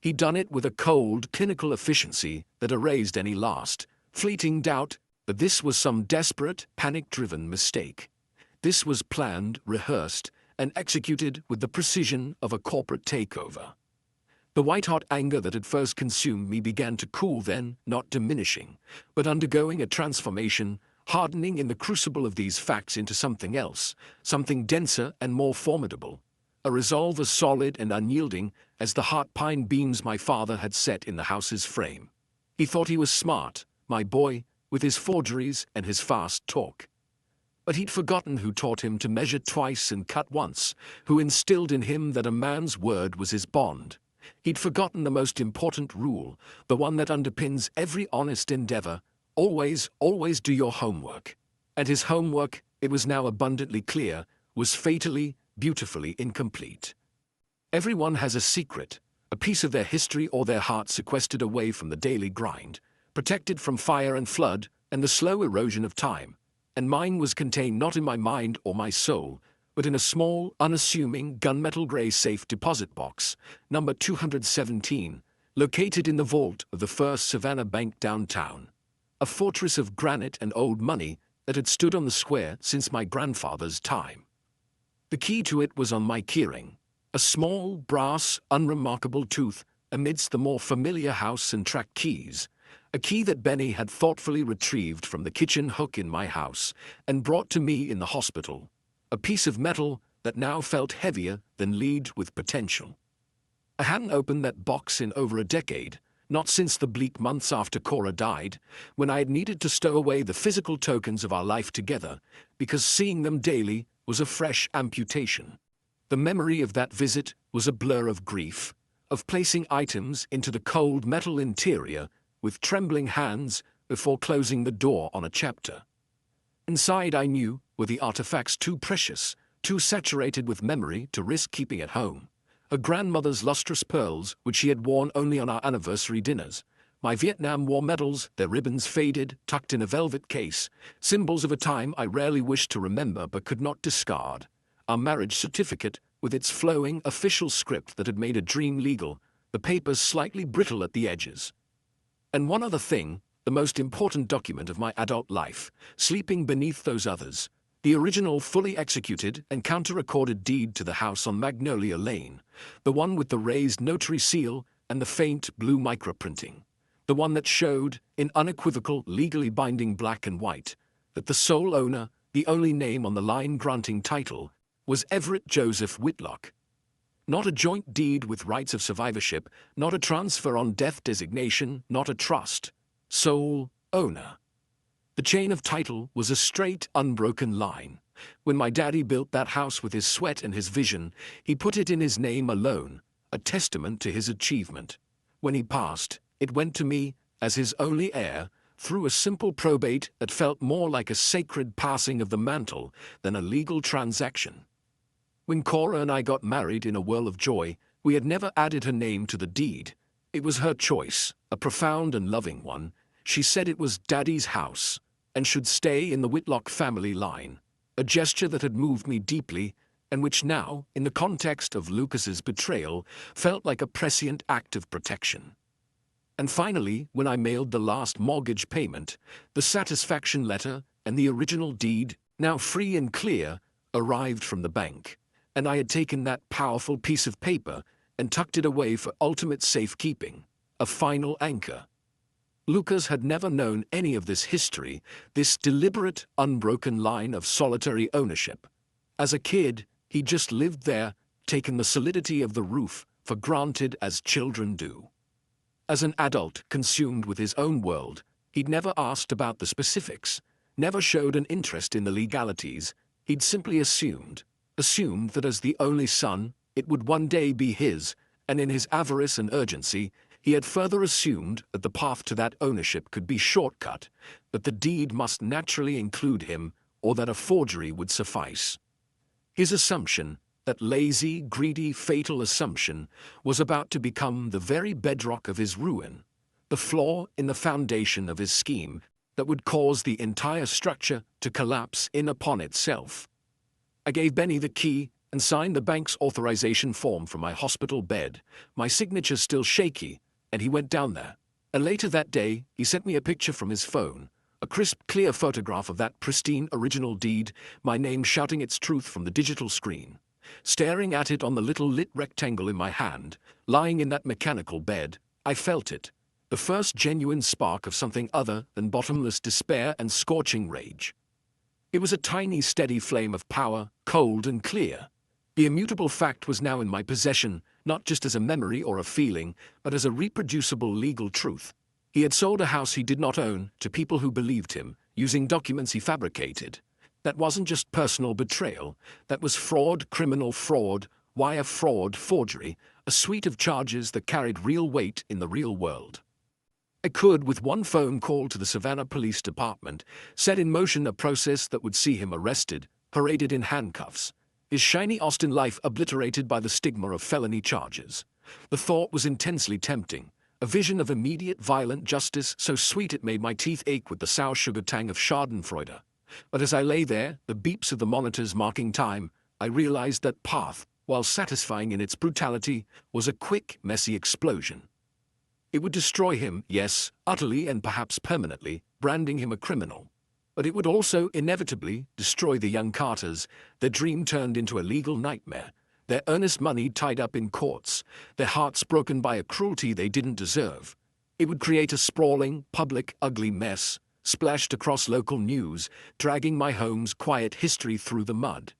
A: He'd done it with a cold, clinical efficiency that erased any last, fleeting doubt that this was some desperate, panic-driven mistake. This was planned, rehearsed, and executed with the precision of a corporate takeover. The white-hot anger that had first consumed me began to cool then, not diminishing, but undergoing a transformation, hardening in the crucible of these facts into something else, something denser and more formidable, a resolve as solid and unyielding as the heart pine beams my father had set in the house's frame. He thought he was smart, my boy, with his forgeries and his fast talk. But he'd forgotten who taught him to measure twice and cut once, who instilled in him that a man's word was his bond. He'd forgotten the most important rule, the one that underpins every honest endeavor: always, always do your homework. And his homework, it was now abundantly clear, was fatally, beautifully incomplete. Everyone has a secret, a piece of their history or their heart sequestered away from the daily grind, protected from fire and flood and the slow erosion of time. And mine was contained not in my mind or my soul, but in a small, unassuming, gunmetal gray safe deposit box, number 217, located in the vault of the First Savannah Bank downtown. A fortress of granite and old money that had stood on the square since my grandfather's time. The key to it was on my keyring, a small, brass, unremarkable tooth amidst the more familiar house and track keys, a key that Benny had thoughtfully retrieved from the kitchen hook in my house and brought to me in the hospital, a piece of metal that now felt heavier than lead with potential. I hadn't opened that box in over a decade, not since the bleak months after Cora died, when I had needed to stow away the physical tokens of our life together, because seeing them daily was a fresh amputation. The memory of that visit was a blur of grief, of placing items into the cold metal interior with trembling hands before closing the door on a chapter. Inside, I knew, were the artifacts too precious, too saturated with memory to risk keeping at home. Her grandmother's lustrous pearls, which she had worn only on our anniversary dinners, my Vietnam War medals, their ribbons faded, tucked in a velvet case, symbols of a time I rarely wished to remember but could not discard, our marriage certificate, with its flowing official script that had made a dream legal, the papers slightly brittle at the edges. And one other thing, the most important document of my adult life, sleeping beneath those others, the original fully executed and counter-recorded deed to the house on Magnolia Lane, the one with the raised notary seal and the faint blue microprinting, the one that showed, in unequivocal, legally binding black and white, that the sole owner, the only name on the line granting title, was Everett Joseph Whitlock. Not a joint deed with rights of survivorship, not a transfer on death designation, not a trust. Sole owner. The chain of title was a straight, unbroken line. When my daddy built that house with his sweat and his vision, he put it in his name alone, a testament to his achievement. When he passed, it went to me, as his only heir, through a simple probate that felt more like a sacred passing of the mantle than a legal transaction. When Cora and I got married in a whirl of joy, we had never added her name to the deed. It was her choice, a profound and loving one. She said it was Daddy's house, and should stay in the Whitlock family line, a gesture that had moved me deeply, and which now, in the context of Lucas's betrayal, felt like a prescient act of protection. And finally, when I mailed the last mortgage payment, the satisfaction letter and the original deed, now free and clear, arrived from the bank, and I had taken that powerful piece of paper and tucked it away for ultimate safekeeping, a final anchor. Lucas had never known any of this history, this deliberate, unbroken line of solitary ownership. As a kid, he just lived there, taken the solidity of the roof, for granted as children do. As an adult consumed with his own world, he'd never asked about the specifics, never showed an interest in the legalities. He'd simply assumed that as the only son, it would one day be his, and in his avarice and urgency, he had further assumed that the path to that ownership could be shortcut, that the deed must naturally include him, or that a forgery would suffice. His assumption, that lazy, greedy, fatal assumption, was about to become the very bedrock of his ruin, the flaw in the foundation of his scheme that would cause the entire structure to collapse in upon itself. I gave Benny the key and signed the bank's authorization form from my hospital bed, my signature still shaky, and he went down there. And later that day, he sent me a picture from his phone, a crisp, clear photograph of that pristine original deed, my name shouting its truth from the digital screen. Staring at it on the little lit rectangle in my hand, lying in that mechanical bed, I felt it, the first genuine spark of something other than bottomless despair and scorching rage. It was a tiny, steady flame of power, cold and clear. The immutable fact was now in my possession, not just as a memory or a feeling, but as a reproducible legal truth. He had sold a house he did not own to people who believed him, using documents he fabricated. That wasn't just personal betrayal, that was fraud, criminal fraud, wire fraud, forgery, a suite of charges that carried real weight in the real world. I could, with one phone call to the Savannah Police Department, set in motion a process that would see him arrested, paraded in handcuffs, his shiny Austin life obliterated by the stigma of felony charges. The thought was intensely tempting, a vision of immediate violent justice so sweet it made my teeth ache with the sour sugar tang of schadenfreude. But as I lay there, the beeps of the monitors marking time, I realized that path, while satisfying in its brutality, was a quick, messy explosion. It would destroy him, yes, utterly and perhaps permanently, branding him a criminal. But it would also inevitably destroy the young Carters, their dream turned into a legal nightmare, their earnest money tied up in courts, their hearts broken by a cruelty they didn't deserve. It would create a sprawling, public, ugly mess, splashed across local news, dragging my home's quiet history through the mud.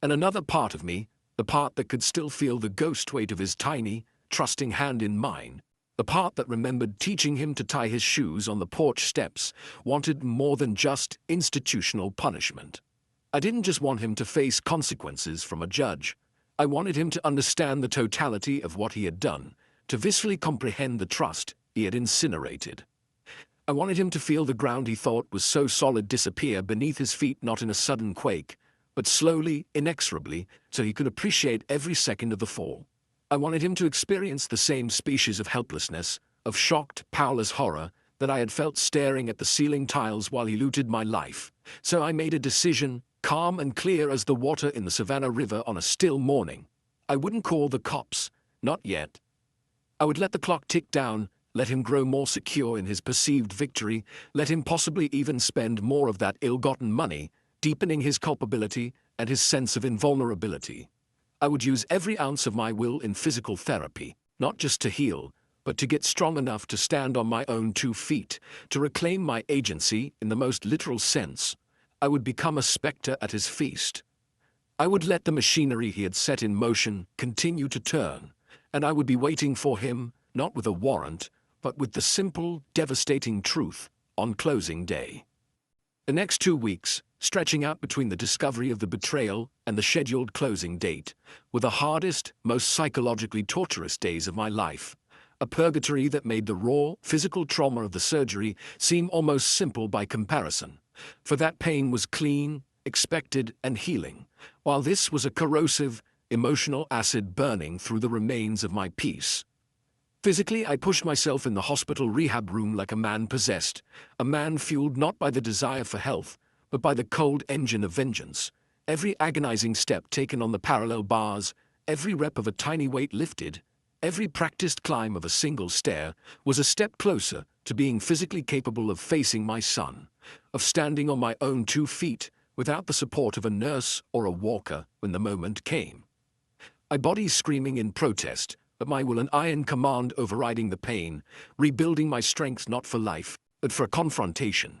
A: And another part of me, the part that could still feel the ghost weight of his tiny, trusting hand in mine, the part that remembered teaching him to tie his shoes on the porch steps, wanted more than just institutional punishment. I didn't just want him to face consequences from a judge. I wanted him to understand the totality of what he had done, to viscerally comprehend the trust he had incinerated. I wanted him to feel the ground he thought was so solid disappear beneath his feet, not in a sudden quake, but slowly, inexorably, so he could appreciate every second of the fall. I wanted him to experience the same species of helplessness, of shocked, powerless horror, that I had felt staring at the ceiling tiles while he looted my life. So I made a decision, calm and clear as the water in the Savannah River on a still morning. I wouldn't call the cops, not yet. I would let the clock tick down, let him grow more secure in his perceived victory, let him possibly even spend more of that ill-gotten money, deepening his culpability and his sense of invulnerability. I would use every ounce of my will in physical therapy, not just to heal, but to get strong enough to stand on my own 2 feet, to reclaim my agency in the most literal sense. I would become a specter at his feast. I would let the machinery he had set in motion continue to turn, and I would be waiting for him, not with a warrant, but with the simple, devastating truth, on closing day. The next 2 weeks, stretching out between the discovery of the betrayal and the scheduled closing date, were the hardest, most psychologically torturous days of my life, a purgatory that made the raw, physical trauma of the surgery seem almost simple by comparison, for that pain was clean, expected, and healing, while this was a corrosive, emotional acid burning through the remains of my peace. Physically, I pushed myself in the hospital rehab room like a man possessed, a man fueled not by the desire for health, but by the cold engine of vengeance. Every agonizing step taken on the parallel bars, every rep of a tiny weight lifted, every practiced climb of a single stair was a step closer to being physically capable of facing my son, of standing on my own 2 feet without the support of a nurse or a walker when the moment came. My body screaming in protest, but my will and iron command overriding the pain, rebuilding my strength not for life, but for a confrontation.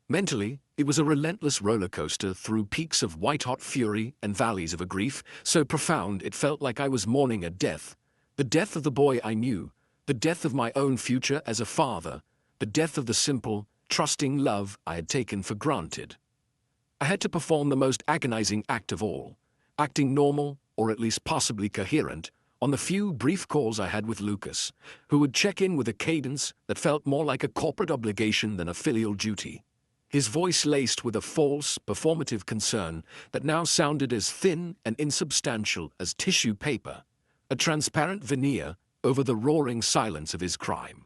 A: Mentally, it was a relentless roller coaster through peaks of white-hot fury and valleys of a grief so profound it felt like I was mourning a death, The death of the boy I knew, the death of my own future as a father, the death of the simple, trusting love I had taken for granted. I had to perform the most agonizing act of all, acting normal, or at least possibly coherent, on the few brief calls I had with Lucas, who would check in with a cadence that felt more like a corporate obligation than a filial duty. His voice laced with a false, performative concern that now sounded as thin and insubstantial as tissue paper, a transparent veneer over the roaring silence of his crime.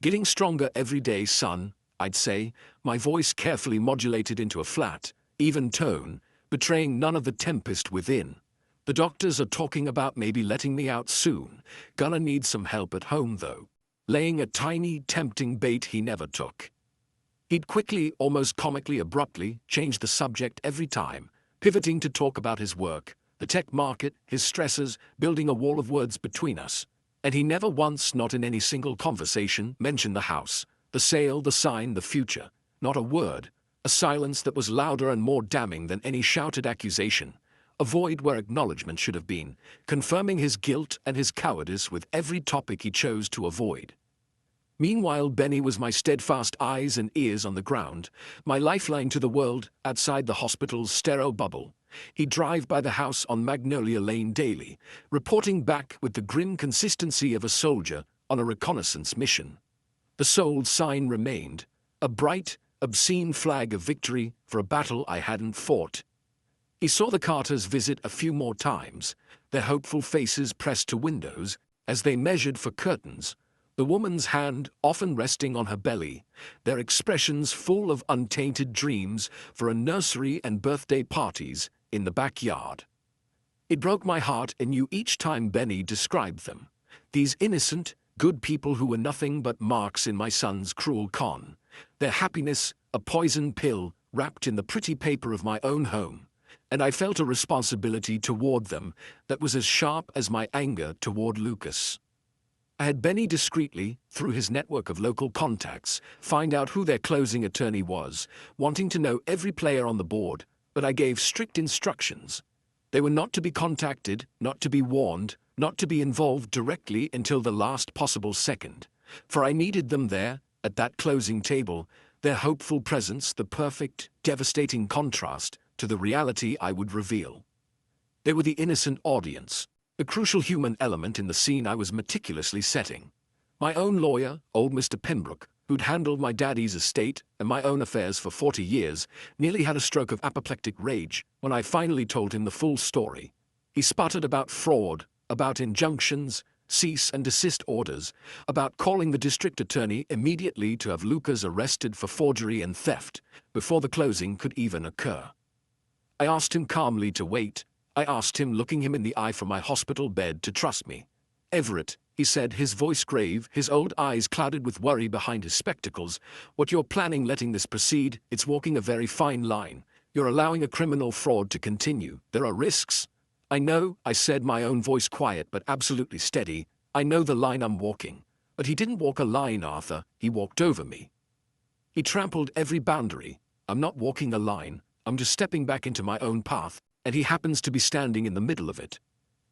A: Getting stronger every day, son, I'd say, my voice carefully modulated into a flat, even tone, betraying none of the tempest within. The doctors are talking about maybe letting me out soon. Gonna need some help at home, though. Laying a tiny, tempting bait he never took. He'd quickly, almost comically abruptly, change the subject every time, pivoting to talk about his work, the tech market, his stresses, building a wall of words between us. And he never once, not in any single conversation, mentioned the house, the sale, the sign, the future. Not a word. A silence that was louder and more damning than any shouted accusation. A void where acknowledgement should have been, confirming his guilt and his cowardice with every topic he chose to avoid. Meanwhile, Benny was my steadfast eyes and ears on the ground, my lifeline to the world outside the hospital's sterile bubble. He'd drive by the house on Magnolia Lane daily, reporting back with the grim consistency of a soldier on a reconnaissance mission. The sold sign remained, a bright, obscene flag of victory for a battle I hadn't fought. He saw the Carters visit a few more times, their hopeful faces pressed to windows as they measured for curtains, the woman's hand often resting on her belly, their expressions full of untainted dreams for a nursery and birthday parties in the backyard. It broke my heart anew each time Benny described them, these innocent, good people who were nothing but marks in my son's cruel con, their happiness a poison pill wrapped in the pretty paper of my own home, and I felt a responsibility toward them that was as sharp as my anger toward Lucas. I had Benny discreetly, through his network of local contacts, find out who their closing attorney was, wanting to know every player on the board, but I gave strict instructions. They were not to be contacted, not to be warned, not to be involved directly until the last possible second, for I needed them there, at that closing table, their hopeful presence the perfect, devastating contrast to the reality I would reveal. They were the innocent audience, the crucial human element in the scene I was meticulously setting. My own lawyer, old Mr. Pembroke, who'd handled my daddy's estate and my own affairs for 40 years, nearly had a stroke of apoplectic rage when I finally told him the full story. He sputtered about fraud, about injunctions, cease and desist orders, about calling the district attorney immediately to have Lucas arrested for forgery and theft, before the closing could even occur. I asked him calmly to wait. I asked him, looking him in the eye from my hospital bed, to trust me. Everett, he said, his voice grave, his old eyes clouded with worry behind his spectacles, what you're planning letting this proceed, it's walking a very fine line. You're allowing a criminal fraud to continue. There are risks. I know, I said, my own voice quiet but absolutely steady. I know the line I'm walking. But he didn't walk a line, Arthur. He walked over me. He trampled every boundary. I'm not walking a line. I'm just stepping back into my own path, and he happens to be standing in the middle of it.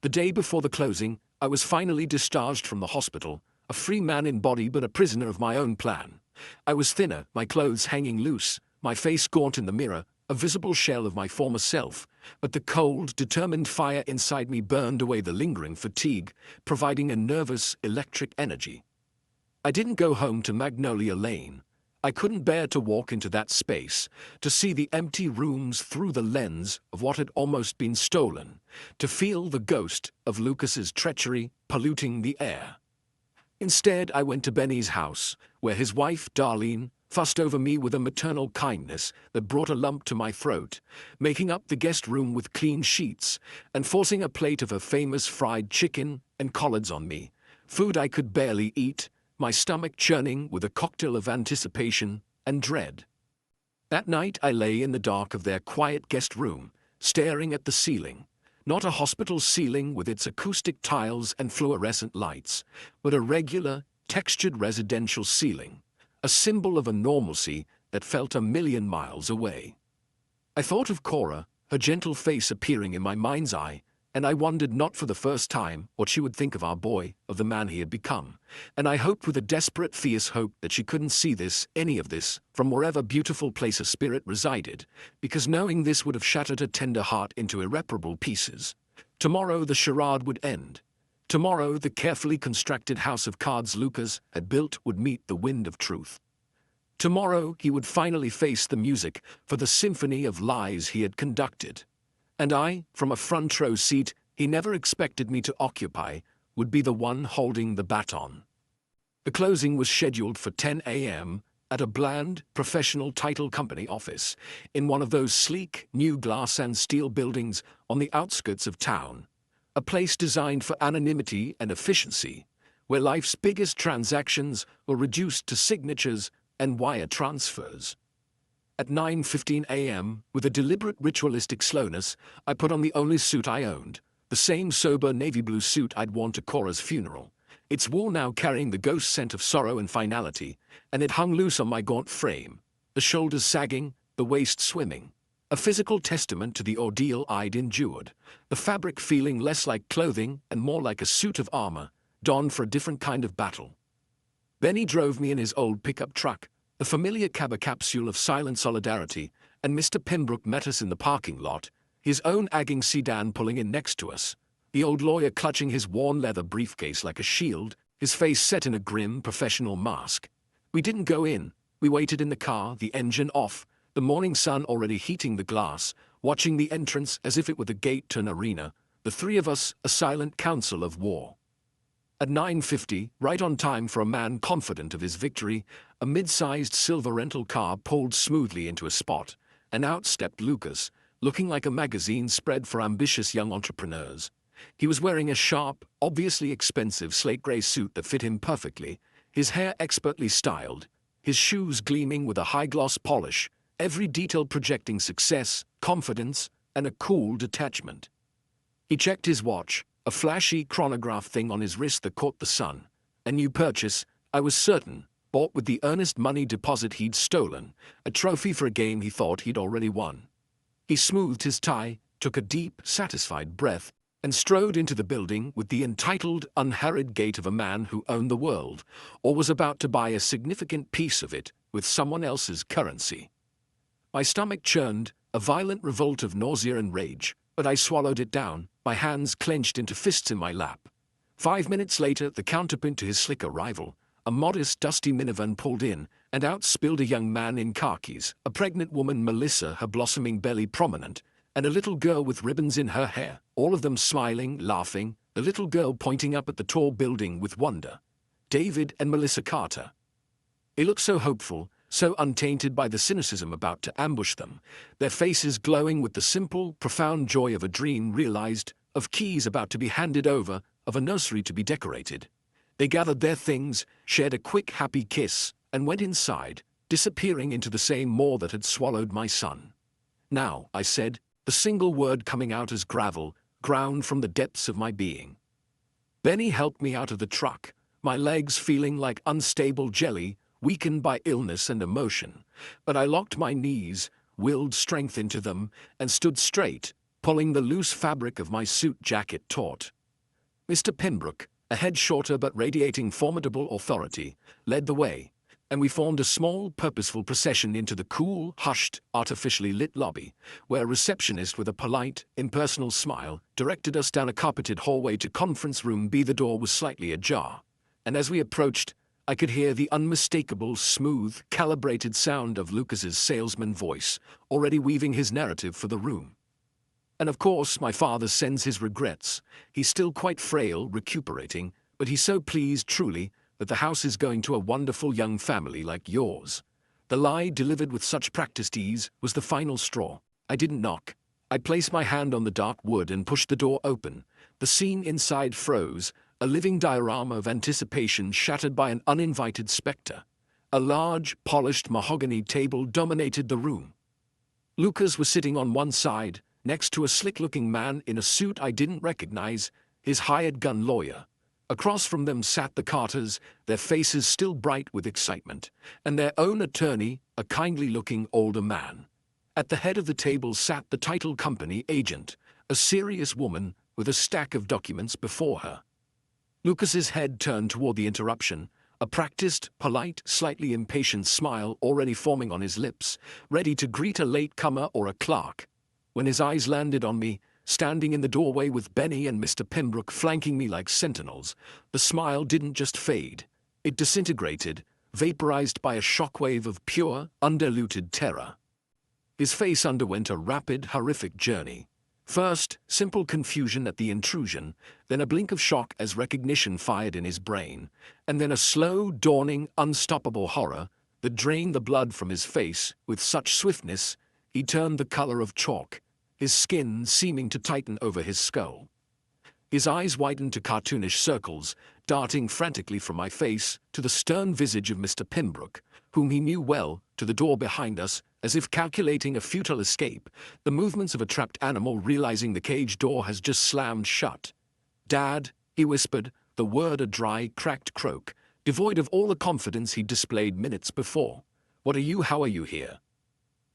A: The day before the closing, I was finally discharged from the hospital, a free man in body but a prisoner of my own plan. I was thinner, my clothes hanging loose, my face gaunt in the mirror, a visible shell of my former self, but the cold, determined fire inside me burned away the lingering fatigue, providing a nervous, electric energy. I didn't go home to Magnolia Lane. I couldn't bear to walk into that space, to see the empty rooms through the lens of what had almost been stolen, to feel the ghost of Lucas's treachery polluting the air. Instead, I went to Benny's house, where his wife, Darlene, fussed over me with a maternal kindness that brought a lump to my throat, making up the guest room with clean sheets, and forcing a plate of her famous fried chicken and collards on me, food I could barely eat, my stomach churning with a cocktail of anticipation and dread. That night I lay in the dark of their quiet guest room, staring at the ceiling, not a hospital ceiling with its acoustic tiles and fluorescent lights, but a regular, textured residential ceiling, a symbol of a normalcy that felt a million miles away. I thought of Cora, her gentle face appearing in my mind's eye, And I wondered not for the first time what she would think of our boy, of the man he had become. And I hoped with a desperate fierce hope that she couldn't see this, any of this, from wherever beautiful place a spirit resided, because knowing this would have shattered her tender heart into irreparable pieces. Tomorrow the charade would end. Tomorrow the carefully constructed house of cards Lucas had built would meet the wind of truth. Tomorrow he would finally face the music for the symphony of lies he had conducted. And I, from a front row seat he never expected me to occupy, would be the one holding the baton. The closing was scheduled for 10 a.m. at a bland, professional title company office in one of those sleek, new glass and steel buildings on the outskirts of town, a place designed for anonymity and efficiency, where life's biggest transactions were reduced to signatures and wire transfers. At 9:15 a.m., with a deliberate ritualistic slowness, I put on the only suit I owned, the same sober navy blue suit I'd worn to Cora's funeral, its wool now carrying the ghost scent of sorrow and finality, and it hung loose on my gaunt frame, the shoulders sagging, the waist swimming, a physical testament to the ordeal I'd endured, the fabric feeling less like clothing and more like a suit of armor, donned for a different kind of battle. Benny drove me in his old pickup truck, the familiar cab capsule of silent solidarity, and Mr. Pembroke met us in the parking lot, his own agging sedan pulling in next to us, the old lawyer clutching his worn leather briefcase like a shield, his face set in a grim professional mask. We didn't go in. We waited in the car, the engine off, the morning sun already heating the glass, watching the entrance as if it were the gate to an arena, the three of us a silent council of war. At 9:50, right on time for a man confident of his victory, a mid-sized silver rental car pulled smoothly into a spot, and out stepped Lucas, looking like a magazine spread for ambitious young entrepreneurs. He was wearing a sharp, obviously expensive slate gray suit that fit him perfectly, his hair expertly styled, his shoes gleaming with a high-gloss polish, every detail projecting success, confidence, and a cool detachment. He checked his watch, a flashy chronograph thing on his wrist that caught the sun. A new purchase, I was certain, bought with the earnest money deposit he'd stolen, a trophy for a game he thought he'd already won. He smoothed his tie, took a deep, satisfied breath, and strode into the building with the entitled, unhurried gait of a man who owned the world, or was about to buy a significant piece of it with someone else's currency. My stomach churned, a violent revolt of nausea and rage, but I swallowed it down, my hands clenched into fists in my lap. 5 minutes later, the counterpoint to his slicker rival, a modest, dusty minivan pulled in, and out spilled a young man in khakis, a pregnant woman, Melissa, her blossoming belly prominent, and a little girl with ribbons in her hair, all of them smiling, laughing, the little girl pointing up at the tall building with wonder. David and Melissa Carter. They looked so hopeful, so untainted by the cynicism about to ambush them, their faces glowing with the simple, profound joy of a dream realized, of keys about to be handed over, of a nursery to be decorated. They gathered their things, shared a quick, happy kiss, and went inside, disappearing into the same maw that had swallowed my son. Now, I said, the single word coming out as gravel, ground from the depths of my being. Benny helped me out of the truck, my legs feeling like unstable jelly, weakened by illness and emotion, but I locked my knees, willed strength into them, and stood straight, pulling the loose fabric of my suit jacket taut. Mr. Pembroke, a head shorter but radiating formidable authority, led the way, and we formed a small, purposeful procession into the cool, hushed, artificially lit lobby, where a receptionist with a polite, impersonal smile directed us down a carpeted hallway to conference room B. The door was slightly ajar, and as we approached, I could hear the unmistakable, smooth, calibrated sound of Lucas's salesman voice, already weaving his narrative for the room. And of course, my father sends his regrets. He's still quite frail, recuperating, but he's so pleased, truly, that the house is going to a wonderful young family like yours. The lie, delivered with such practiced ease, was the final straw. I didn't knock. I placed my hand on the dark wood and pushed the door open. The scene inside froze, a living diorama of anticipation shattered by an uninvited specter. A large, polished mahogany table dominated the room. Lucas was sitting on one side, next to a slick-looking man in a suit I didn't recognize, his hired gun lawyer. Across from them sat the Carters, their faces still bright with excitement, and their own attorney, a kindly-looking older man. At the head of the table sat the title company agent, a serious woman, with a stack of documents before her. Lucas's head turned toward the interruption, a practiced, polite, slightly impatient smile already forming on his lips, ready to greet a latecomer or a clerk. When his eyes landed on me, standing in the doorway with Benny and Mr. Pembroke flanking me like sentinels, the smile didn't just fade. It disintegrated, vaporized by a shockwave of pure, undiluted terror. His face underwent a rapid, horrific journey. First, simple confusion at the intrusion, then a blink of shock as recognition fired in his brain, and then a slow, dawning, unstoppable horror that drained the blood from his face with such swiftness he turned the color of chalk, his skin seeming to tighten over his skull. His eyes widened to cartoonish circles, darting frantically from my face to the stern visage of Mr. Pembroke, whom he knew well, to the door behind us, as if calculating a futile escape, the movements of a trapped animal realizing the cage door has just slammed shut. "Dad," he whispered, the word a dry, cracked croak, devoid of all the confidence he'd displayed minutes before. "What are you? How are you here?"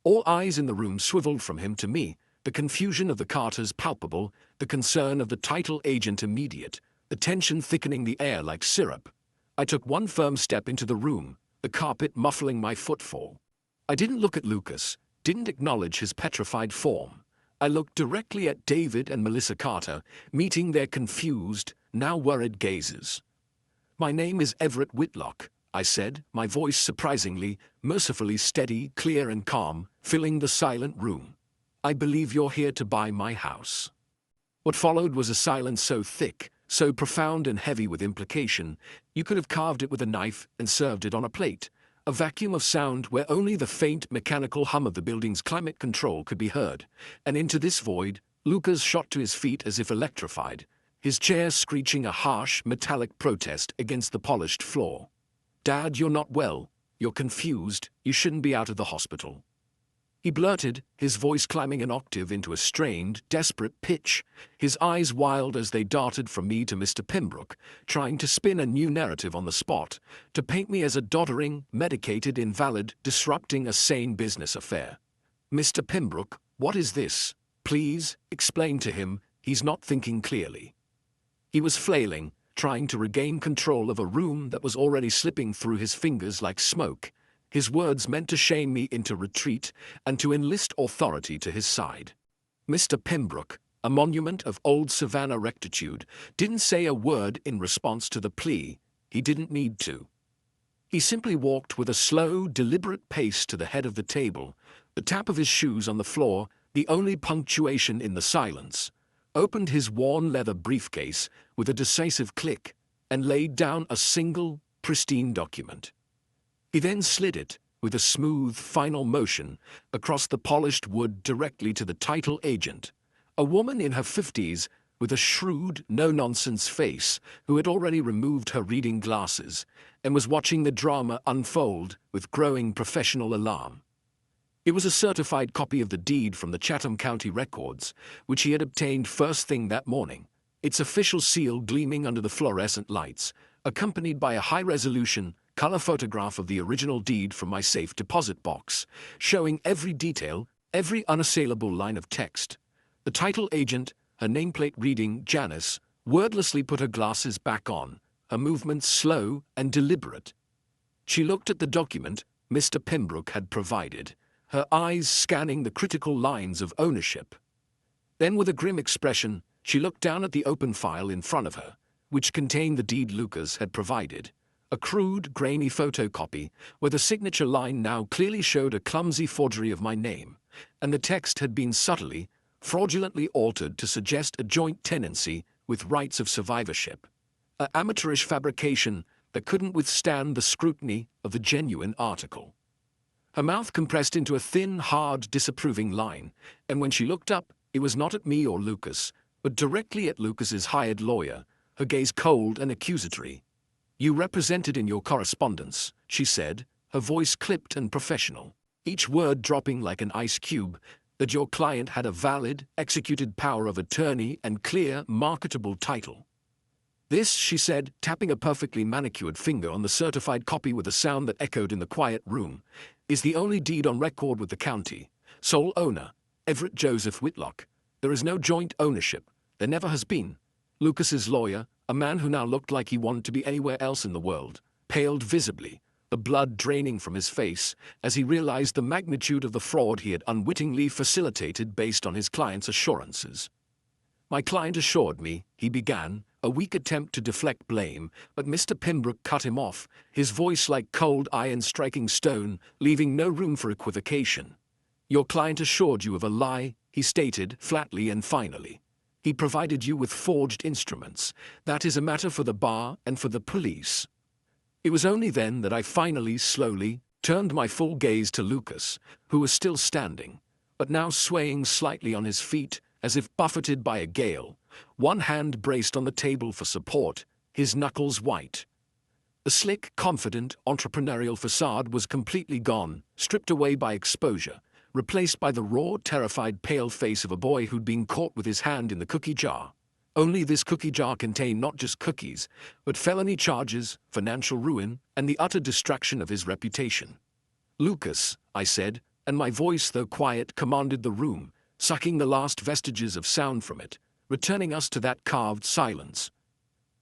A: All eyes in the room swiveled from him to me, the confusion of the Carters palpable, the concern of the title agent immediate, the tension thickening the air like syrup. I took one firm step into the room, the carpet muffling my footfall. I didn't look at Lucas, didn't acknowledge his petrified form. I looked directly at David and Melissa Carter, meeting their confused, now worried gazes. "My name is Everett Whitlock," I said, my voice surprisingly, mercifully steady, clear and calm, filling the silent room. "I believe you're here to buy my house." What followed was a silence so thick, so profound and heavy with implication, you could have carved it with a knife and served it on a plate. A vacuum of sound where only the faint mechanical hum of the building's climate control could be heard, and into this void, Lucas shot to his feet as if electrified, his chair screeching a harsh, metallic protest against the polished floor. "Dad, you're not well, you're confused, you shouldn't be out of the hospital," he blurted, his voice climbing an octave into a strained, desperate pitch, his eyes wild as they darted from me to Mr. Pembroke, trying to spin a new narrative on the spot, to paint me as a doddering, medicated invalid disrupting a sane business affair. "Mr. Pembroke, what is this? Please, explain to him, he's not thinking clearly." He was flailing, trying to regain control of a room that was already slipping through his fingers like smoke, his words meant to shame me into retreat and to enlist authority to his side. Mr. Pembroke, a monument of old Savannah rectitude, didn't say a word in response to the plea. He didn't need to. He simply walked with a slow, deliberate pace to the head of the table, the tap of his shoes on the floor, the only punctuation in the silence, opened his worn leather briefcase with a decisive click, and laid down a single, pristine document. He then slid it, with a smooth, final motion, across the polished wood directly to the title agent, a woman in her 50s with a shrewd, no-nonsense face who had already removed her reading glasses and was watching the drama unfold with growing professional alarm. It was a certified copy of the deed from the Chatham County Records, which he had obtained first thing that morning, its official seal gleaming under the fluorescent lights, accompanied by a high-resolution, color photograph of the original deed from my safe deposit box, showing every detail, every unassailable line of text. The title agent, her nameplate reading Janice, wordlessly put her glasses back on, her movements slow and deliberate. She looked at the document Mr. Pembroke had provided, her eyes scanning the critical lines of ownership. Then with a grim expression, she looked down at the open file in front of her, which contained the deed Lucas had provided. A crude, grainy photocopy, where the signature line now clearly showed a clumsy forgery of my name, and the text had been subtly, fraudulently altered to suggest a joint tenancy with rights of survivorship. An amateurish fabrication that couldn't withstand the scrutiny of the genuine article. Her mouth compressed into a thin, hard, disapproving line, and when she looked up, it was not at me or Lucas, but directly at Lucas's hired lawyer, her gaze cold and accusatory. "You represented in your correspondence," she said, her voice clipped and professional, each word dropping like an ice cube, "that your client had a valid, executed power of attorney and clear, marketable title. This," she said, tapping a perfectly manicured finger on the certified copy with a sound that echoed in the quiet room, "is the only deed on record with the county. Sole owner, Everett Joseph Whitlock. There is no joint ownership, There never has been. Lucas's lawyer, a man who now looked like he wanted to be anywhere else in the world, paled visibly, the blood draining from his face as he realized the magnitude of the fraud he had unwittingly facilitated based on his client's assurances. My client assured me, he began, a weak attempt to deflect blame, but Mr. Pembroke cut him off, his voice like cold iron striking stone, leaving no room for equivocation. Your client assured you of a lie, he stated, flatly and finally. He provided you with forged instruments. That is a matter for the bar and for the police. It was only then that I finally, slowly, turned my full gaze to Lucas, who was still standing, but now swaying slightly on his feet, as if buffeted by a gale, one hand braced on the table for support, his knuckles white. The slick, confident, entrepreneurial facade was completely gone, stripped away by exposure, replaced by the raw, terrified, pale face of a boy who'd been caught with his hand in the cookie jar. Only this cookie jar contained not just cookies, but felony charges, financial ruin, and the utter destruction of his reputation. Lucas, I said, and my voice, though quiet, commanded the room, sucking the last vestiges of sound from it, returning us to that carved silence.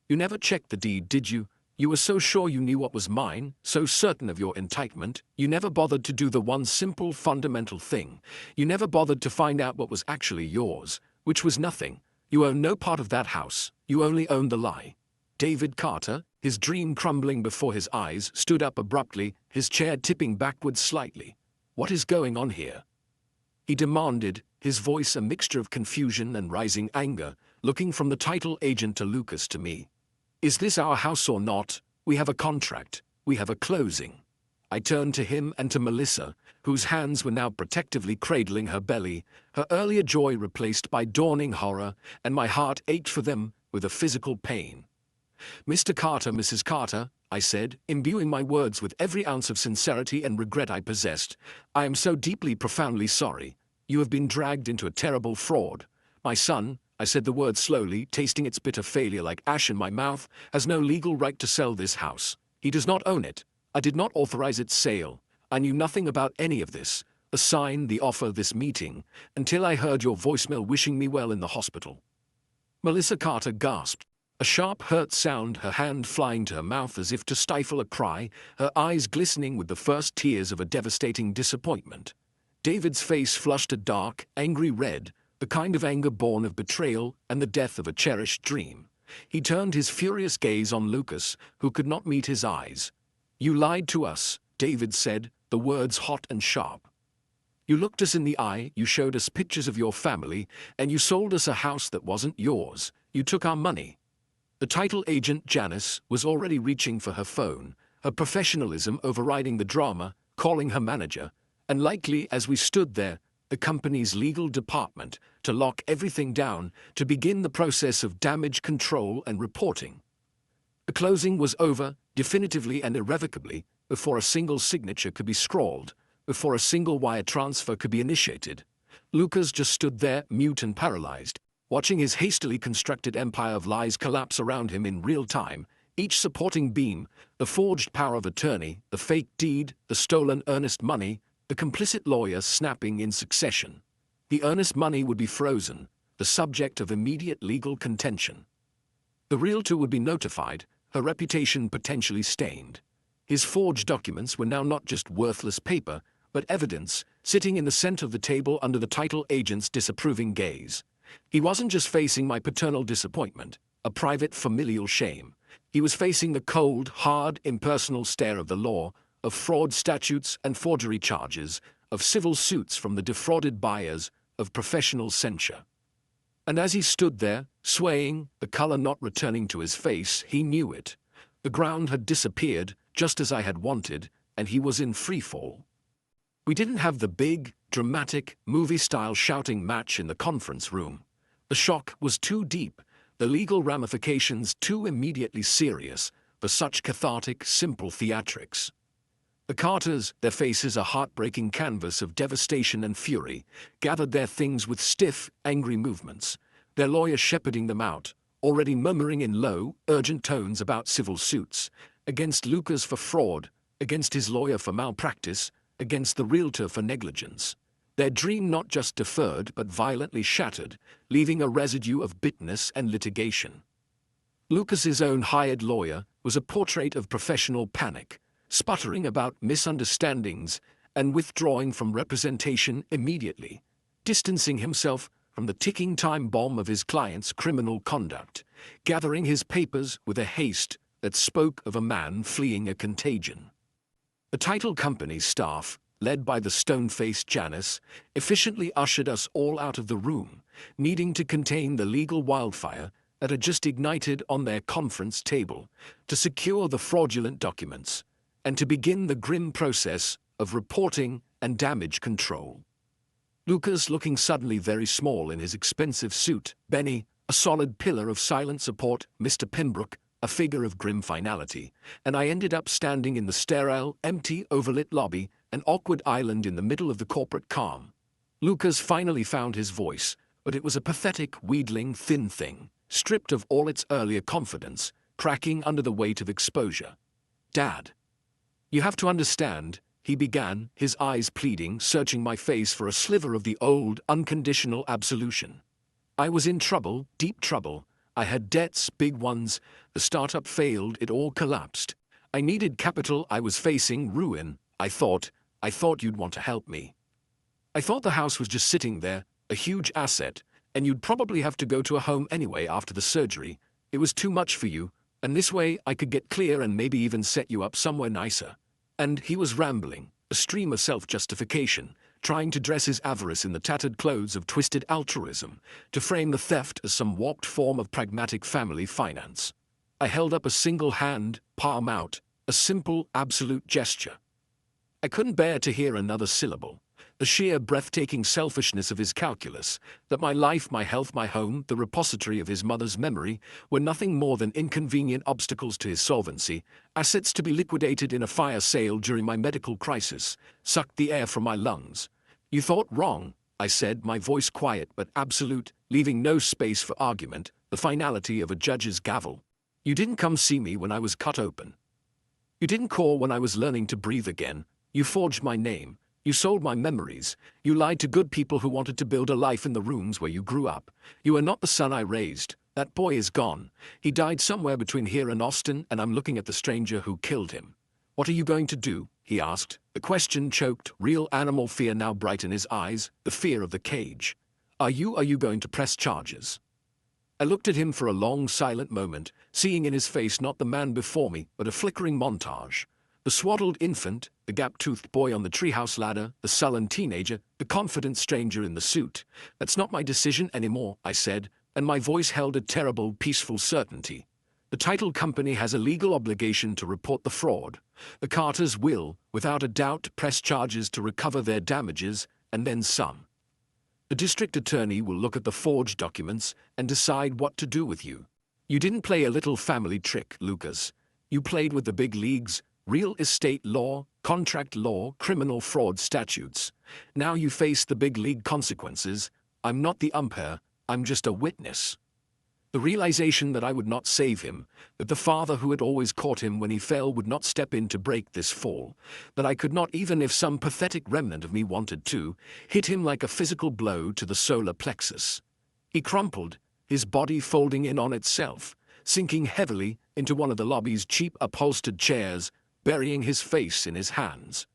A: You never checked the deed, did you? You were so sure you knew what was mine, so certain of your entitlement, you never bothered to do the one simple, fundamental thing. You never bothered to find out what was actually yours, which was nothing. You own no part of that house, you only own the lie. David Carter, his dream crumbling before his eyes, stood up abruptly, his chair tipping backwards slightly. What is going on here? He demanded, his voice a mixture of confusion and rising anger, looking from the title agent to Lucas to me. Is this our house or not? We have a contract. We have a closing. I turned to him and to Melissa, whose hands were now protectively cradling her belly, her earlier joy replaced by dawning horror, and my heart ached for them with a physical pain. Mr. Carter, Mrs. Carter, I said, imbuing my words with every ounce of sincerity and regret I possessed, I am so deeply, profoundly sorry. You have been dragged into a terrible fraud. My son, I said the word slowly, tasting its bitter failure like ash in my mouth, has no legal right to sell this house. He does not own it. I did not authorize its sale. I knew nothing about any of this, the sign, the offer, this meeting, until I heard your voicemail wishing me well in the hospital. Melissa Carter gasped, a sharp, hurt sound, her hand flying to her mouth as if to stifle a cry, her eyes glistening with the first tears of a devastating disappointment. David's face flushed a dark, angry red, the kind of anger born of betrayal and the death of a cherished dream. He turned his furious gaze on Lucas, who could not meet his eyes. You lied to us, David said, the words hot and sharp. You looked us in the eye, you showed us pictures of your family, and you sold us a house that wasn't yours. You took our money. The title agent, Janice, was already reaching for her phone, her professionalism overriding the drama, calling her manager, and likely as we stood there, the company's legal department, to lock everything down, to begin the process of damage control and reporting. The closing was over, definitively and irrevocably, before a single signature could be scrawled, before a single wire transfer could be initiated. Lucas just stood there, mute and paralyzed, watching his hastily constructed empire of lies collapse around him in real time, each supporting beam, the forged power of attorney, the fake deed, the stolen earnest money, the complicit lawyer snapping in succession. The earnest money would be frozen, the subject of immediate legal contention. The realtor would be notified, her reputation potentially stained. His forged documents were now not just worthless paper, but evidence, sitting in the center of the table under the title agent's disapproving gaze. He wasn't just facing my paternal disappointment, a private familial shame. He was facing the cold, hard, impersonal stare of the law, of fraud statutes and forgery charges, of civil suits from the defrauded buyers, of professional censure. And as he stood there, swaying, the color not returning to his face, he knew it. The ground had disappeared, just as I had wanted, and he was in freefall. We didn't have the big, dramatic, movie-style shouting match in the conference room. The shock was too deep, the legal ramifications too immediately serious for such cathartic, simple theatrics. The Carters, their faces a heartbreaking canvas of devastation and fury, gathered their things with stiff, angry movements, their lawyer shepherding them out, already murmuring in low, urgent tones about civil suits, against Lucas for fraud, against his lawyer for malpractice, against the realtor for negligence. Their dream not just deferred but violently shattered, leaving a residue of bitterness and litigation. Lucas's own hired lawyer was a portrait of professional panic, sputtering about misunderstandings and withdrawing from representation immediately, distancing himself from the ticking time bomb of his client's criminal conduct, gathering his papers with a haste that spoke of a man fleeing a contagion. The title company's staff, led by the stone-faced Janice, efficiently ushered us all out of the room, needing to contain the legal wildfire that had just ignited on their conference table, to secure the fraudulent documents, and to begin the grim process of reporting and damage control. Lucas looking suddenly very small in his expensive suit, Benny, a solid pillar of silent support, Mr. Pembroke, a figure of grim finality, and I ended up standing in the sterile, empty, overlit lobby, an awkward island in the middle of the corporate calm. Lucas finally found his voice, but it was a pathetic, wheedling, thin thing, stripped of all its earlier confidence, cracking under the weight of exposure. "Dad. You have to understand," he began, his eyes pleading, searching my face for a sliver of the old, unconditional absolution. "I was in trouble, deep trouble. I had debts, big ones. The startup failed, it all collapsed. I needed capital, I was facing ruin. I thought you'd want to help me. I thought the house was just sitting there, a huge asset, and you'd probably have to go to a home anyway after the surgery. It was too much for you, and this way I could get clear and maybe even set you up somewhere nicer." And he was rambling, a stream of self-justification, trying to dress his avarice in the tattered clothes of twisted altruism, to frame the theft as some warped form of pragmatic family finance. I held up a single hand, palm out, a simple, absolute gesture. I couldn't bear to hear another syllable. The sheer breathtaking selfishness of his calculus, that my life, my health, my home, the repository of his mother's memory, were nothing more than inconvenient obstacles to his solvency, assets to be liquidated in a fire sale during my medical crisis, sucked the air from my lungs. "You thought wrong," I said, my voice quiet but absolute, leaving no space for argument, the finality of a judge's gavel. "You didn't come see me when I was cut open. You didn't call when I was learning to breathe again. You forged my name. You sold my memories. You lied to good people who wanted to build a life in the rooms where you grew up. You are not the son I raised. That boy is gone. He died somewhere between here and Austin, and I'm looking at the stranger who killed him. What are you going to do?" he asked. The question choked, real animal fear now bright in his eyes, the fear of the cage. Are you going to press charges?" I looked at him for a long, silent moment, seeing in his face not the man before me, but a flickering montage. The swaddled infant, the gap-toothed boy on the treehouse ladder, the sullen teenager, the confident stranger in the suit. "That's not my decision anymore," I said, and my voice held a terrible, peaceful certainty. "The title company has a legal obligation to report the fraud. The Carters will, without a doubt, press charges to recover their damages, and then some. The district attorney will look at the forged documents and decide what to do with you. You didn't play a little family trick, Lucas. You played with the big leagues, real estate law, contract law, criminal fraud statutes. Now you face the big league consequences. I'm not the umpire, I'm just a witness." The realization that I would not save him, that the father who had always caught him when he fell would not step in to break this fall, that I could not even if some pathetic remnant of me wanted to, hit him like a physical blow to the solar plexus. He crumpled, his body folding in on itself, sinking heavily into one of the lobby's cheap upholstered chairs, burying his face in his hands.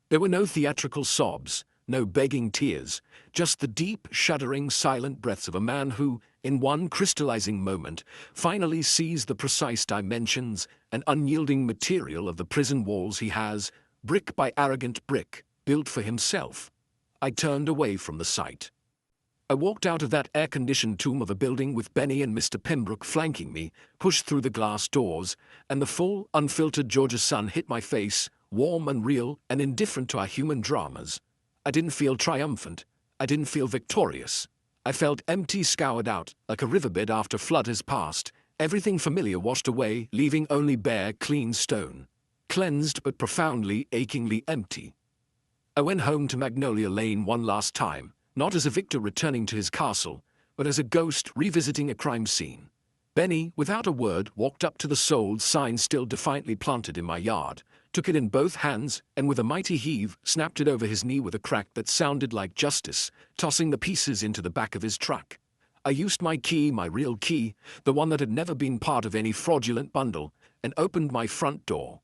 A: There were no theatrical sobs, no begging tears, just the deep, shuddering, silent breaths of a man who, in one crystallizing moment, finally sees the precise dimensions and unyielding material of the prison walls he has, brick by arrogant brick, built for himself. I turned away from the sight. I walked out of that air-conditioned tomb of a building with Benny and Mr. Pembroke flanking me, pushed through the glass doors, and the full, unfiltered Georgia sun hit my face, warm and real and indifferent to our human dramas. I didn't feel triumphant. I didn't feel victorious. I felt empty, scoured out, like a riverbed after flood has passed, everything familiar washed away, leaving only bare, clean stone. Cleansed but profoundly, achingly empty. I went home to Magnolia Lane one last time, not as a victor returning to his castle, but as a ghost revisiting a crime scene. Benny, without a word, walked up to the sold sign still defiantly planted in my yard, took it in both hands, and with a mighty heave, snapped it over his knee with a crack that sounded like justice, tossing the pieces into the back of his truck. I used my key, my real key, the one that had never been part of any fraudulent bundle, and opened my front door.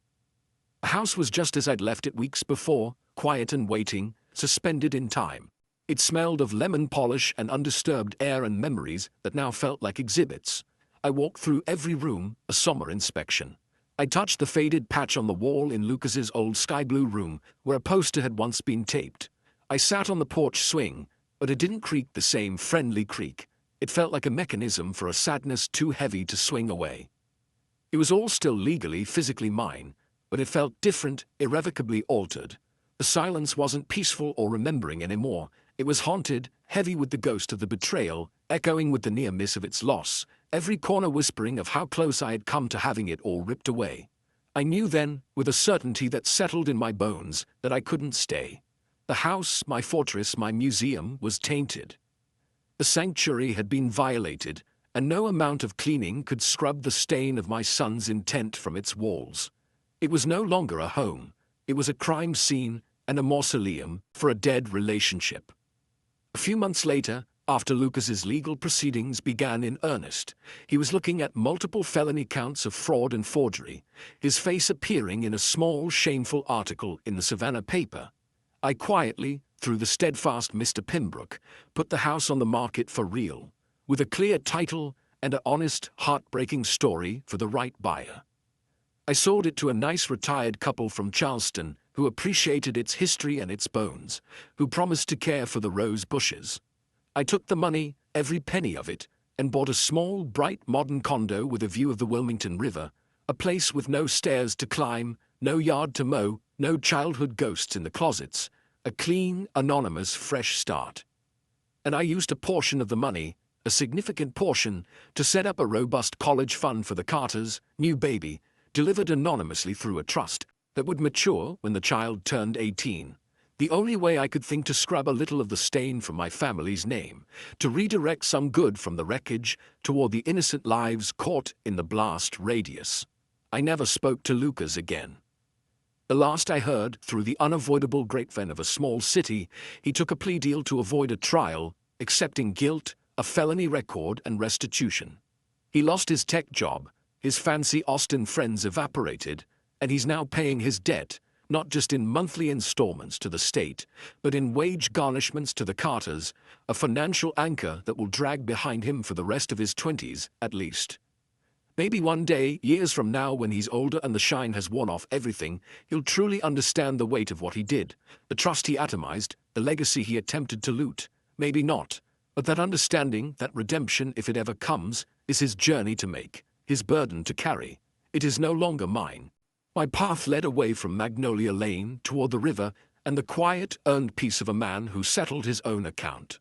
A: The house was just as I'd left it weeks before, quiet and waiting, suspended in time. It smelled of lemon polish and undisturbed air and memories that now felt like exhibits. I walked through every room, a somber inspection. I touched the faded patch on the wall in Lucas's old sky blue room, where a poster had once been taped. I sat on the porch swing, but it didn't creak the same friendly creak. It felt like a mechanism for a sadness too heavy to swing away. It was all still legally, physically mine, but it felt different, irrevocably altered. The silence wasn't peaceful or remembering anymore. It was haunted, heavy with the ghost of the betrayal, echoing with the near miss of its loss, every corner whispering of how close I had come to having it all ripped away. I knew then, with a certainty that settled in my bones, that I couldn't stay. The house, my fortress, my museum, was tainted. The sanctuary had been violated, and no amount of cleaning could scrub the stain of my son's intent from its walls. It was no longer a home. It was a crime scene and a mausoleum for a dead relationship. A few months later, after Lucas's legal proceedings began in earnest, he was looking at multiple felony counts of fraud and forgery, his face appearing in a small, shameful article in the Savannah paper. I quietly, through the steadfast Mr. Pembroke, put the house on the market for real, with a clear title and an honest, heartbreaking story for the right buyer. I sold it to a nice retired couple from Charleston who appreciated its history and its bones, who promised to care for the rose bushes. I took the money, every penny of it, and bought a small, bright, modern condo with a view of the Wilmington River, a place with no stairs to climb, no yard to mow, no childhood ghosts in the closets, a clean, anonymous, fresh start. And I used a portion of the money, a significant portion, to set up a robust college fund for the Carters' new baby, delivered anonymously through a trust that would mature when the child turned 18. The only way I could think to scrub a little of the stain from my family's name, to redirect some good from the wreckage toward the innocent lives caught in the blast radius. I never spoke to Lucas again. The last I heard, through the unavoidable grapevine of a small city, he took a plea deal to avoid a trial, accepting guilt, a felony record, and restitution. He lost his tech job, his fancy Austin friends evaporated, and he's now paying his debt, not just in monthly installments to the state, but in wage garnishments to the Carters, a financial anchor that will drag behind him for the rest of his 20s, at least. Maybe one day, years from now, when he's older and the shine has worn off everything, he'll truly understand the weight of what he did, the trust he atomized, the legacy he attempted to loot. Maybe not, but that understanding, that redemption, if it ever comes, is his journey to make, his burden to carry. It is no longer mine. My path led away from Magnolia Lane toward the river and the quiet, earned peace of a man who settled his own account.